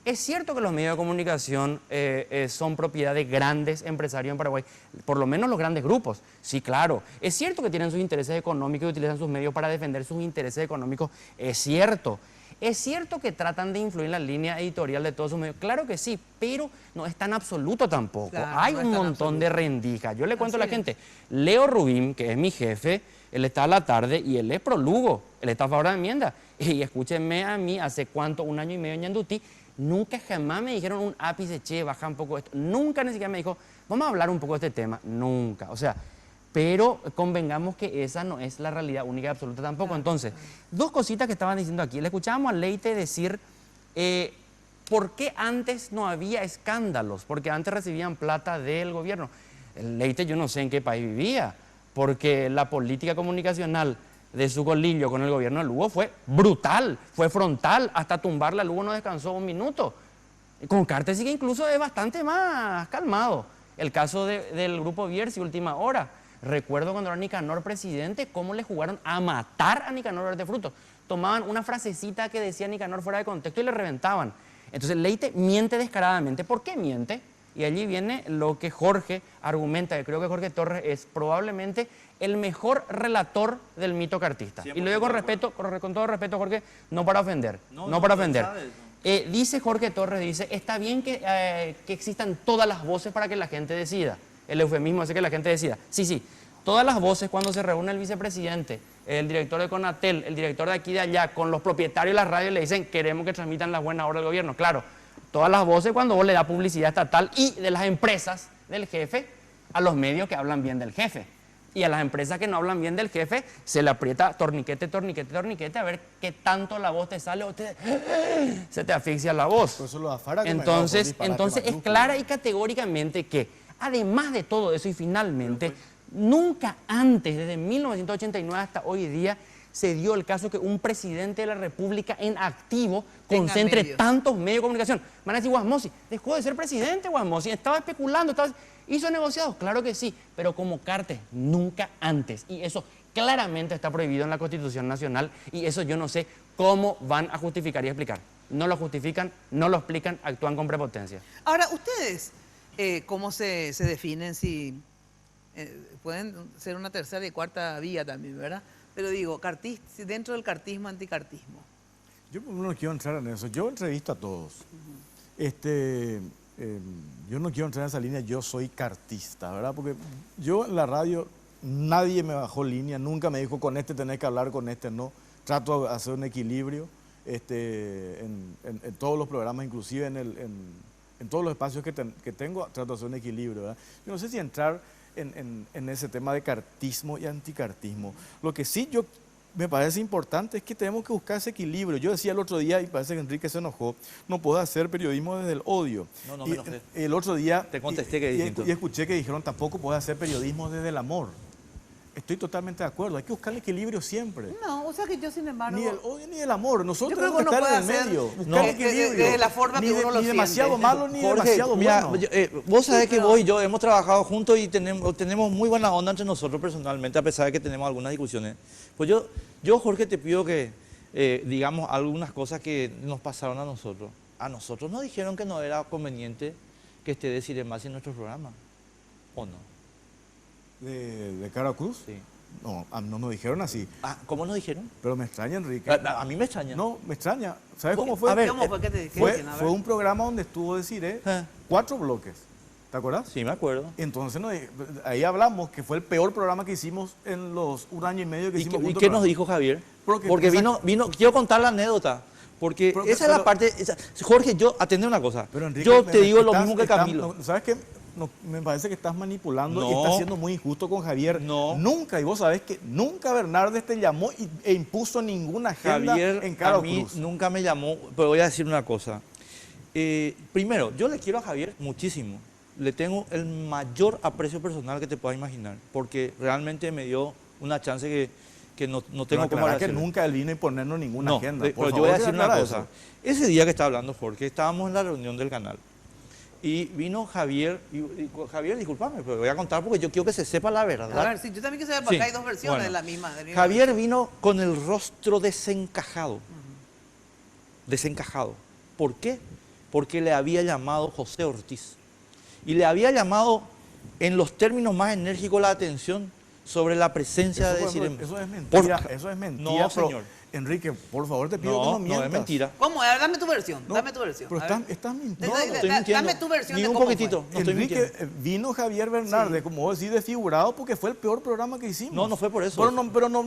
Es cierto que los medios de comunicación son propiedad de grandes empresarios en Paraguay, por lo menos los grandes grupos, sí, claro. Es cierto que tienen sus intereses económicos y utilizan sus medios para defender sus intereses económicos, es cierto. Es cierto que tratan de influir en la línea editorial de todos sus medios, claro que sí, pero no es tan absoluto tampoco. Claro, Hay no un es tan montón de rendijas. Yo le cuento a la Así es. gente, Leo Rubín, que es mi jefe, él está a la tarde y él es prolugo, él está a favor de la enmienda. Y escúchenme a mí, hace cuánto, 1 año y medio en Ñandutí, nunca jamás me dijeron un ápice, che, baja un poco esto. Nunca ni siquiera me dijo, vamos a hablar un poco de este tema. Nunca. O sea, pero convengamos que esa no es la realidad única y absoluta tampoco. Entonces, dos cositas que estaban diciendo aquí. Le escuchábamos a Leite decir, ¿por qué antes no había escándalos? Porque antes recibían plata del gobierno. Leite, yo no sé en qué país vivía, porque la política comunicacional de su colillo con el gobierno de Lugo fue brutal, fue frontal, hasta tumbarla Lugo no descansó 1 minuto. Con Cartes sí que incluso es bastante más calmado. El caso del grupo Bierzi, Última Hora. Recuerdo cuando era Nicanor presidente, cómo le jugaron a matar a Nicanor de Frutos. Tomaban una frasecita que decía Nicanor fuera de contexto y le reventaban. Entonces Leite miente descaradamente. ¿Por qué miente? Y allí viene lo que Jorge argumenta, que creo que Jorge Torres es probablemente el mejor relator del mito cartista. Y lo digo con respeto, con todo respeto, Jorge, no para ofender, no para ofender. Dice Jorge Torres, dice, está bien que existan todas las voces para que la gente decida. El eufemismo hace que la gente decida. Sí, sí, todas las voces cuando se reúne el vicepresidente, el director de Conatel, el director de aquí y de allá, con los propietarios de las radios le dicen, queremos que transmitan las buenas obras del gobierno. Claro, todas las voces cuando vos le das publicidad estatal y de las empresas del jefe a los medios que hablan bien del jefe. Y a las empresas que no hablan bien del jefe se le aprieta torniquete, torniquete, torniquete a ver qué tanto la voz te sale o se te asfixia la voz. Entonces es clara y categóricamente que además de todo eso y finalmente, nunca antes, desde 1989 hasta hoy día, se dio el caso que un presidente de la República en activo concentre tantos medios de comunicación. Van a decir, Guasmosi, dejó de ser presidente, Guasmosi, estaba especulando, hizo negociados, claro que sí, pero como Cartes, nunca antes. Y eso claramente está prohibido en la Constitución Nacional y eso yo no sé cómo van a justificar y explicar. No lo justifican, no lo explican, actúan con prepotencia. Ahora, ustedes, ¿cómo se definen? Si pueden ser una tercera y cuarta vía también, ¿verdad? Pero digo, dentro del cartismo, anticartismo. Yo no quiero entrar en eso. Yo entrevisto a todos. Yo no quiero entrar en esa línea, yo soy cartista, ¿verdad? Porque yo en la radio, nadie me bajó línea, nunca me dijo con este tenés que hablar, con este no. Trato de hacer un equilibrio en todos los programas, inclusive en todos los espacios que tengo, trato de hacer un equilibrio, ¿verdad? Yo no sé si entrar en ese tema de cartismo y anticartismo. Lo que sí me parece importante es que tenemos que buscar ese equilibrio. Yo decía el otro día, y parece que Enrique se enojó, no puedo hacer periodismo desde el odio. No me enojé. El otro día te contesté que distinto. Y escuché que dijeron tampoco puedo hacer periodismo desde el amor. Estoy totalmente de acuerdo, hay que buscar el equilibrio siempre. No, o sea que yo sin embargo... Ni el odio ni el amor, nosotros yo creo tenemos que estar en el hacer medio, buscar el equilibrio. De la forma que uno lo ni demasiado siente. malo ni Jorge, demasiado mira, bueno. Vos sabés que vos y yo hemos trabajado juntos y tenemos muy buena onda entre nosotros personalmente, a pesar de que tenemos algunas discusiones. Pues yo Jorge, te pido que digamos algunas cosas que nos pasaron a nosotros. A nosotros nos dijeron que no era conveniente que esté Desiree Masi en nuestro programa, ¿o no? ¿De Cara Cruz? Sí. No, no nos dijeron así. ¿Cómo nos dijeron? Pero me extraña, Enrique. A mí me extraña. No, me extraña. ¿Sabes cómo fue? A ver, ¿Cómo fue? ¿Qué fue un programa donde estuvo Desiree 4 bloques. ¿Te acuerdas? Sí, me acuerdo. Entonces ahí hablamos que fue el peor programa que hicimos en los 1 año y medio que hicimos. ¿Y qué nos dijo Javier? Porque vino, quiero contar la anécdota. Porque esa es la parte. Jorge, atendé una cosa. Enrique, yo te digo lo mismo que Camilo. ¿Sabes qué? Me parece que estás manipulando y estás siendo muy injusto con Javier. Nunca, y vos sabés que nunca Bernardes te llamó e impuso ninguna agenda Javier, en Caro a mí Cruz. nunca me llamó, pero voy a decir una cosa. Primero, yo le quiero a Javier muchísimo. Le tengo el mayor aprecio personal que te puedas imaginar, porque realmente me dio una chance que no tengo como que nunca él vino a imponernos ninguna agenda. Pero yo voy a decir una cosa. Ese día que está hablando Jorge, estábamos en la reunión del canal. Y vino Javier, y Javier, discúlpame, pero voy a contar porque yo quiero que se sepa la verdad. A ver, sí, yo también quiero saber, porque hay dos versiones de la misma. Javier vino con el rostro desencajado. Desencajado. ¿Por qué? Porque le había llamado José Ortiz. Y le había llamado en los términos más enérgicos la atención sobre la presencia de Sirema. Eso es mentira, eso es mentira. No, señor. Enrique, por favor, te pido que no mientas. No, es mentira. ¿Cómo? A ver, dame tu versión, dame tu versión. Pero estás mintiendo. No estoy mintiendo. Dame tu versión Ni de un cómo poquitito. fue. No estoy Enrique, mintiendo. vino Javier Bernardes, como vos decís, desfigurado porque fue el peor programa que hicimos. No fue por eso. Pero no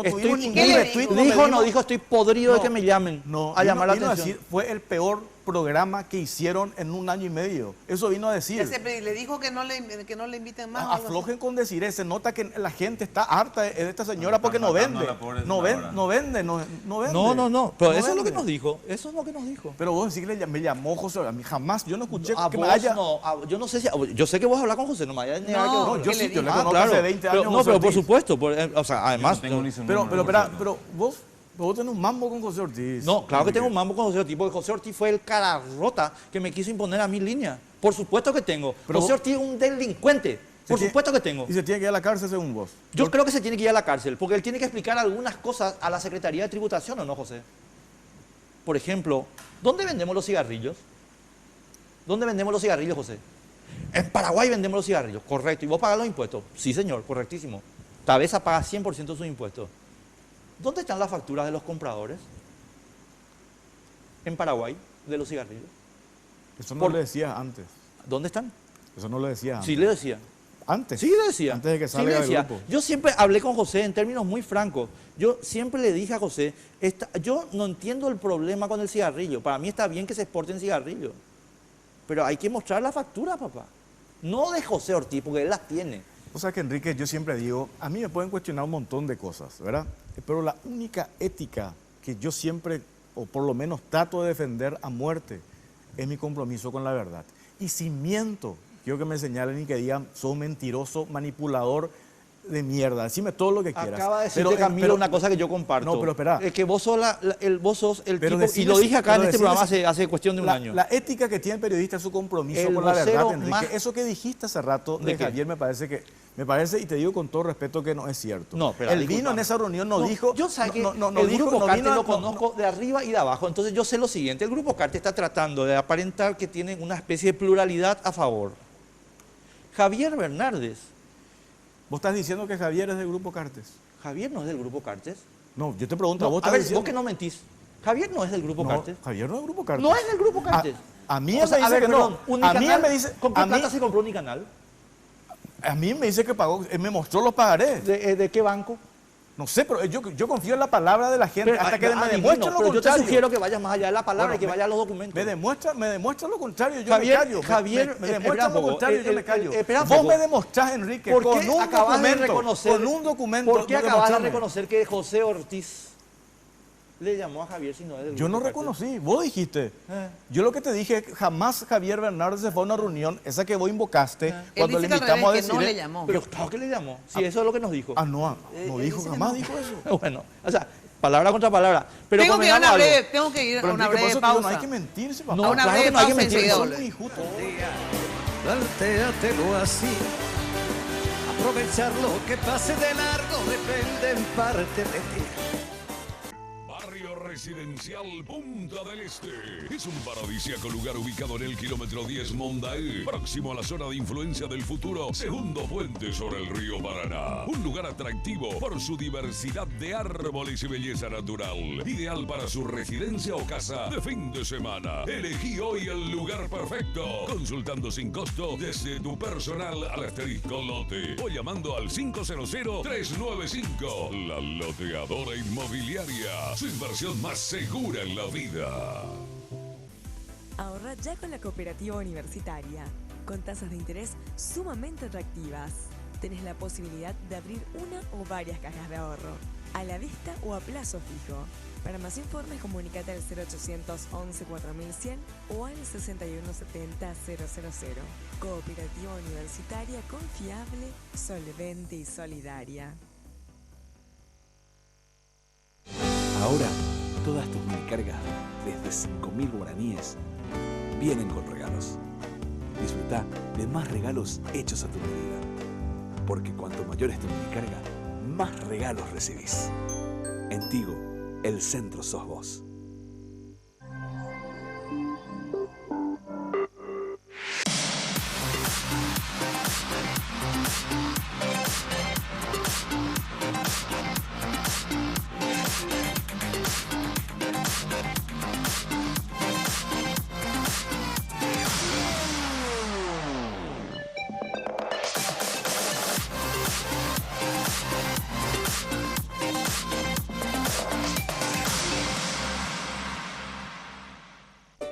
tuvimos ningún retweet. Dijo, estoy podrido de que me llamen a llamar la atención. Decir, fue el peor programa que hicieron en 1 año y medio. Eso vino a decir. Le dijo que no le inviten más. Aflojen con decir, se nota que la gente está harta de esta señora porque no vende. No vende. No. Pero eso es lo que nos dijo. Eso es lo que nos dijo. Pero vos decís que me llamó José. A mí jamás, yo no escuché que me haya... yo no sé si... Yo sé que vos hablás con José, no me vayas a negar que vos... yo sí, yo le conozco hace 20 años. No, pero por supuesto. O sea, además... Pero vos tenés un mambo con José Ortiz. No, claro que tengo un mambo con José Ortiz, porque José Ortiz fue el cara rota que me quiso imponer a mi línea. Por supuesto que tengo. Pero José Ortiz es un delincuente. Por supuesto que tengo. ¿Y se tiene que ir a la cárcel según vos? Yo creo que se tiene que ir a la cárcel, porque él tiene que explicar algunas cosas a la Secretaría de Tributación, ¿o no, José? Por ejemplo, ¿dónde vendemos los cigarrillos? ¿Dónde vendemos los cigarrillos, José? En Paraguay vendemos los cigarrillos, correcto. ¿Y vos pagás los impuestos? Sí, señor, correctísimo. Tabesa paga 100% de sus impuestos. ¿Dónde están las facturas de los compradores? En Paraguay, de los cigarrillos. Eso no lo decías antes. ¿Dónde están? Eso no lo decías antes. Sí, le decía. ¿Antes? Sí, le decía. Antes de que salga del grupo. Yo siempre hablé con José en términos muy francos. Yo siempre le dije a José, yo no entiendo el problema con el cigarrillo. Para mí está bien que se exporten cigarrillos. Pero hay que mostrar la factura, papá. No de José Ortiz, porque él las tiene. O sea que, Enrique, yo siempre digo, a mí me pueden cuestionar un montón de cosas, ¿verdad? Pero la única ética que yo siempre, o por lo menos trato de defender a muerte, es mi compromiso con la verdad. Y si miento, quiero que me señalen y que digan, sos mentiroso, manipulador de mierda. Decime todo lo que quieras. Acaba de decirte, Camilo, una cosa que yo comparto. No, pero espera. Es que vos sos el tipo, y lo dije acá en este programa hace cuestión de un año. La ética que tiene el periodista es su compromiso con la verdad, Enrique. Eso que dijiste hace rato de Javier me parece, y te digo con todo respeto, que no es cierto. No, pero él vino en esa reunión, dijo... Yo sé que el Grupo Carte lo conozco de arriba y de abajo, entonces yo sé lo siguiente. El Grupo Carte está tratando de aparentar que tiene una especie de pluralidad a favor. Javier Bernardes. ¿Vos estás diciendo que Javier es del Grupo Cartes? Javier no es del Grupo Cartes. No, yo te pregunto, ¿vos estás diciendo? Vos que no mentís. Javier no es del Grupo Cartes. Javier no es del Grupo Cartes. No es del Grupo Cartes. A mí me dice que no. A mí me dice... ¿Con qué plata se compró Unicanal? A mí me dice que pagó, me mostró los pagarés. ¿De qué banco? No sé, pero yo confío en la palabra de la gente hasta que me demuestre lo contrario. Yo te sugiero que vayas más allá de la palabra y que vayas a los documentos. Me demuestra lo contrario, yo Javier, me callo. Javier, me demuestra lo contrario, yo me callo. Vos me demostrás, Enrique, con un documento. ¿Por qué acabas de reconocer que José Ortiz le llamó a Javier si no es del Grupo Yo no reconocí, vos dijiste. Yo lo que te dije, jamás Javier Bernardes se fue a una reunión, esa que vos invocaste, cuando le invitamos a decir... no le llamó. Pero claro que le llamó, sí, eso es lo que nos dijo. No dijo, jamás dijo eso. Bueno, o sea, palabra contra palabra. Pero tengo que ir a una breve pausa. No hay que mentirse, papá. No, claro que no hay que mentirse. Plantéatelo así. Aprovechar lo que pase de largo depende en parte de ti. Residencial Punta del Este. Es un paradisíaco lugar ubicado en el kilómetro 10 Mondaí, próximo a la zona de influencia del futuro, segundo puente sobre el río Paraná. Un lugar atractivo por su diversidad de árboles y belleza natural. Ideal para su residencia o casa de fin de semana. Elegí hoy el lugar perfecto, consultando sin costo desde tu personal al asterisco lote o llamando al 500-395. La Loteadora Inmobiliaria, su inversión más segura en la vida. Ahorra ya con la Cooperativa Universitaria, con tasas de interés sumamente atractivas. Tenés la posibilidad de abrir una o varias cajas de ahorro, a la vista o a plazo fijo. Para más informes, comunícate al 0800 11 4100 o al 6170 000. Cooperativa Universitaria confiable, solvente y solidaria. Ahora, todas tus minicargas, desde 5.000 guaraníes, vienen con regalos. Disfruta de más regalos hechos a tu medida. Porque cuanto mayor es tu minicarga, más regalos recibís. En Tigo, el centro sos vos.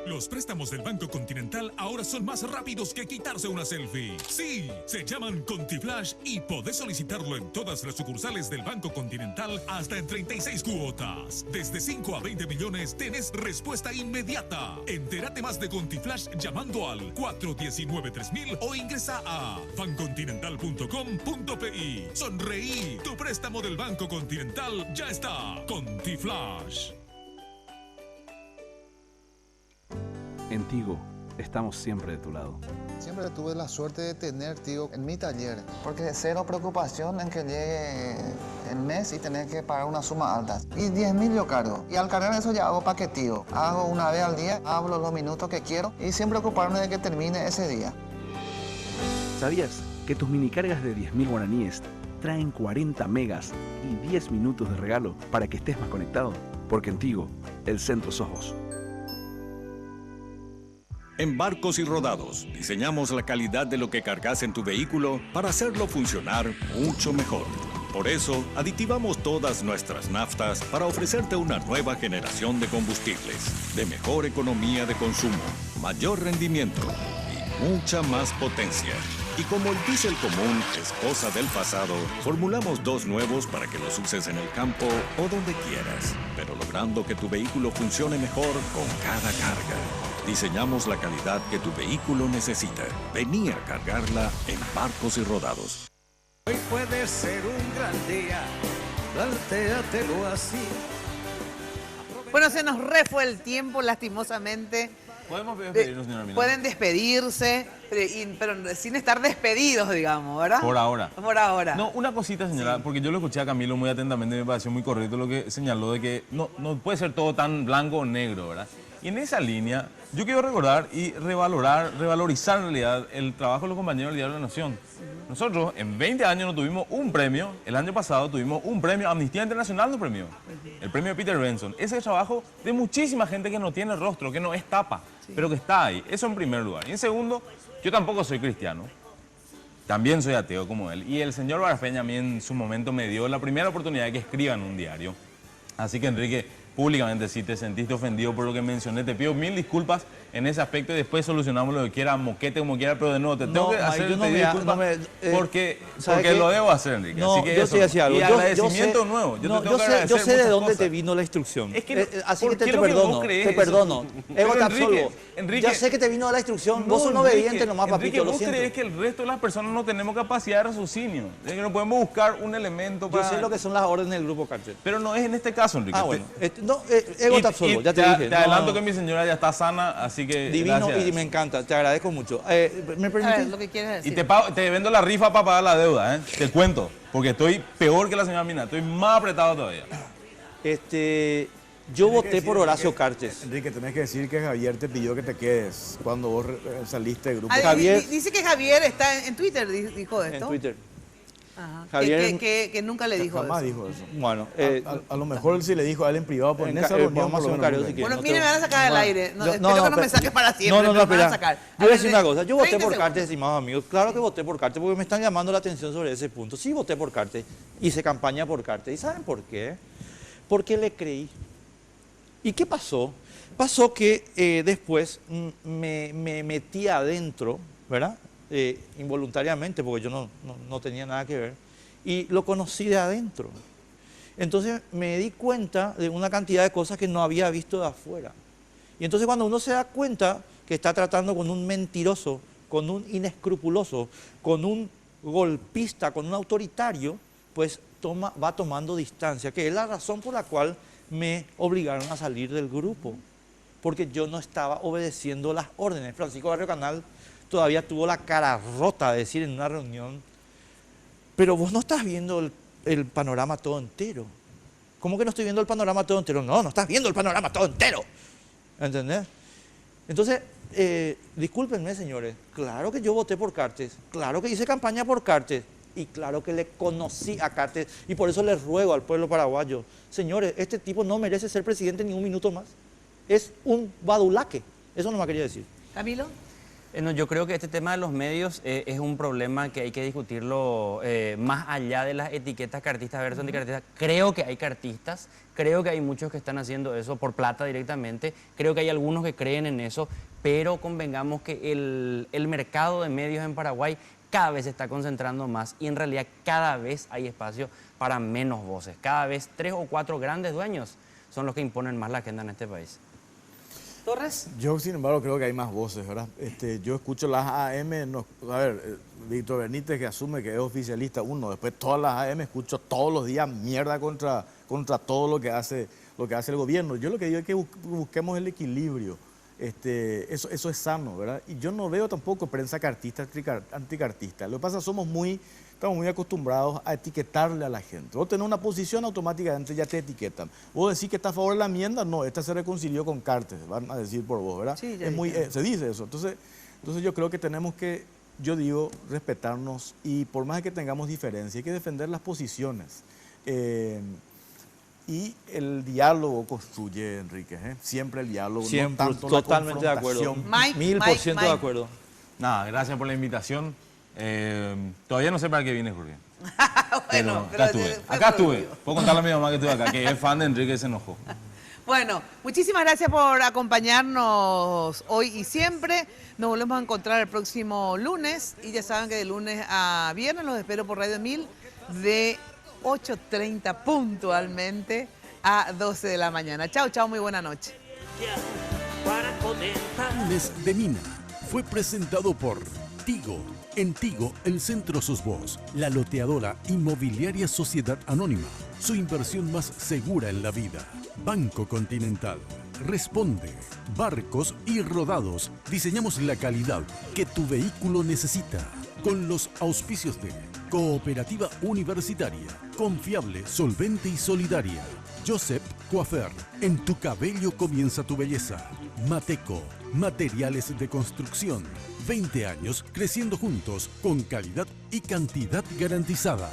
Los préstamos del Banco Continental ahora son más rápidos que quitarse una selfie. Sí, se llaman ContiFlash y podés solicitarlo en todas las sucursales del Banco Continental hasta en 36 cuotas. Desde 5 a 20 millones tenés respuesta inmediata. Entérate más de ContiFlash llamando al 419-3000 o ingresa a bancontinental.com.pi. Sonreí, tu préstamo del Banco Continental ya está. ContiFlash. En Tigo, estamos siempre de tu lado. Siempre tuve la suerte de tener Tigo en mi taller, porque cero preocupación en que llegue el mes y tener que pagar una suma alta. Y 10.000 yo cargo. Y al cargar eso ya hago paqueteo. Hago una vez al día, hablo los minutos que quiero y sin preocuparme de que termine ese día. ¿Sabías que tus minicargas de 10.000 guaraníes traen 40 megas y 10 minutos de regalo para que estés más conectado? Porque en Tigo, el centro sos vos. En Barcos y Rodados, diseñamos la calidad de lo que cargas en tu vehículo para hacerlo funcionar mucho mejor. Por eso, aditivamos todas nuestras naftas para ofrecerte una nueva generación de combustibles, de mejor economía de consumo, mayor rendimiento y mucha más potencia. Y como el diésel común es cosa del pasado, formulamos dos nuevos para que los uses en el campo o donde quieras, pero logrando que tu vehículo funcione mejor con cada carga. Diseñamos la calidad que tu vehículo necesita. Vení a cargarla en Barcos y Rodados. Hoy puede ser un gran día, plantéatelo así. Bueno, se nos refue el tiempo, lastimosamente. Podemos despedirnos, señora Mina. Pueden despedirse, pero sin estar despedidos, digamos, ¿verdad? Por ahora. Por ahora. No, una cosita, señora, porque yo lo escuché a Camilo muy atentamente y me pareció muy correcto lo que señaló de que no puede ser todo tan blanco o negro, ¿verdad? Y en esa línea, yo quiero recordar y revalorizar en realidad el trabajo de los compañeros del Diario de la Nación. Nosotros en 20 años no tuvimos un premio, el año pasado tuvimos un premio, Amnistía Internacional nos premió, el premio Peter Benson. Ese es el trabajo de muchísima gente que no tiene rostro, que no es tapa, pero que está ahí. Eso en primer lugar. Y en segundo, yo tampoco soy cristiano, también soy ateo como él. Y el señor Barafeña a mí en su momento me dio la primera oportunidad de que escriba en un diario. Así que, Enrique, públicamente, si te sentiste ofendido por lo que mencioné, te pido 1000 disculpas en ese aspecto y después solucionamos lo que quiera, moquete como quiera, pero de nuevo te tengo que hacer disculpas porque lo debo hacer, Enrique. No, así que yo eso, te decía algo. Y agradecimiento nuevo. Yo sé de dónde te vino la instrucción. Es que, así que te perdono. Te perdono. Ego te absolvo. Enrique, ya sé que te vino la instrucción. Vos sos un obediente nomás, Enrique, papito, lo ¿vos siento. crees que el resto de las personas no tenemos capacidad de raciocinio? Es que no podemos buscar un elemento para... Yo sé lo que son las órdenes del grupo Cárcel. Pero no es en este caso, Enrique. Ah, bueno. Ego te absolvo, ya te dije. Te adelanto que mi señora ya está sana, así que divino gracias. y me encanta, te agradezco mucho. ¿Me permites? Lo que quieres decir. Y te vendo la rifa para pagar la deuda, ¿eh? Te cuento, porque estoy peor que la señora Mina, estoy más apretado todavía. Yo voté por Horacio Cartes. Enrique, tenés que decir que Javier te pidió que te quedes cuando vos saliste del grupo. Javier, dice que Javier está en Twitter, dijo esto. En Twitter. Ajá. Javier que nunca le dijo jamás eso. dijo eso. Bueno, a lo mejor él sí le dijo a él en privado, pero en esa reunión vamos a hacer un careo si quieren. Bueno, No mire, te- me van a sacar del aire. No, espero que no me saques para siempre. No, pero me van a espera. sacar. Yo voy a decir una cosa. Yo voté 30 por segundos. Cartes, estimados amigos. Claro que voté por Cartes porque me están llamando la atención sobre ese punto. Sí, voté por Cartes. Hice campaña por Cartes. ¿Y saben por qué? Porque le creí. ¿Y qué pasó? Pasó que después me metí adentro, ¿verdad? Involuntariamente, porque yo no tenía nada que ver. Y lo conocí de adentro. Entonces me di cuenta de una cantidad de cosas que no había visto de afuera. Y entonces cuando uno se da cuenta que está tratando con un mentiroso, con un inescrupuloso, con un golpista, con un autoritario, pues va tomando distancia, que es la razón por la cual me obligaron a salir del grupo, porque yo no estaba obedeciendo las órdenes. Francisco Barrio Canal todavía tuvo la cara rota de decir en una reunión: pero vos no estás viendo el panorama todo entero. ¿Cómo que no estoy viendo el panorama todo entero? No estás viendo el panorama todo entero. ¿Entendés? Entonces, discúlpenme, señores, claro que yo voté por Cartes, claro que hice campaña por Cartes, y claro que le conocí a Cartes, y por eso les ruego al pueblo paraguayo: señores, este tipo no merece ser presidente ni un minuto más. Es un badulaque. Eso no me quería decir. ¿Camilo? No, yo creo que este tema de los medios es un problema que hay que discutirlo más allá de las etiquetas cartistas versus anticartistas. Creo que hay cartistas, creo que hay muchos que están haciendo eso por plata directamente, creo que hay algunos que creen en eso, pero convengamos que el mercado de medios en Paraguay cada vez se está concentrando más y en realidad cada vez hay espacio para menos voces. Cada vez 3 o 4 grandes dueños son los que imponen más la agenda en este país. ¿Torres? Yo, sin embargo, creo que hay más voces, ¿verdad? Yo escucho las AM, a ver, Víctor Benítez, que asume que es oficialista, después todas las AM escucho todos los días mierda contra todo lo que hace el gobierno. Yo lo que digo es que busquemos el equilibrio. Eso es sano, ¿verdad? Y yo no veo tampoco prensa cartista, anticartista. Lo que pasa es que estamos muy acostumbrados a etiquetarle a la gente. Vos tenés una posición, automáticamente ya te etiquetan. Vos decís que está a favor de la enmienda, no, esta se reconcilió con Cartes, van a decir por vos, ¿verdad? Sí, se dice eso. Entonces yo creo que tenemos que, respetarnos, y por más que tengamos diferencias, hay que defender las posiciones. Y el diálogo construye, Enrique, siempre el diálogo. Siempre, no tanto totalmente la de acuerdo. confrontación. 1000% de acuerdo. Nada, gracias por la invitación. Todavía no sé para qué viene, Jorge. Bueno, pero acá estuve. Puedo contarle a mi mamá que estuve acá, que es fan de Enrique y se enojó. Bueno, muchísimas gracias por acompañarnos hoy y siempre. Nos volvemos a encontrar el próximo lunes. Y ya saben que de lunes a viernes los espero por Radio 1000 de 8:30 puntualmente a 12 de la mañana. Chao, chao, muy buena noche. Lunes de Mina fue presentado por Tigo. En Tigo, el centro sos vos, la loteadora Inmobiliaria Sociedad Anónima, su inversión más segura en la vida. Banco Continental, Responde, Barcos y Rodados, diseñamos la calidad que tu vehículo necesita. Con los auspicios de Cooperativa Universitaria, confiable, solvente y solidaria. Joseph Coafer, en tu cabello comienza tu belleza. Mateco, materiales de construcción. 20 años creciendo juntos con calidad y cantidad garantizada.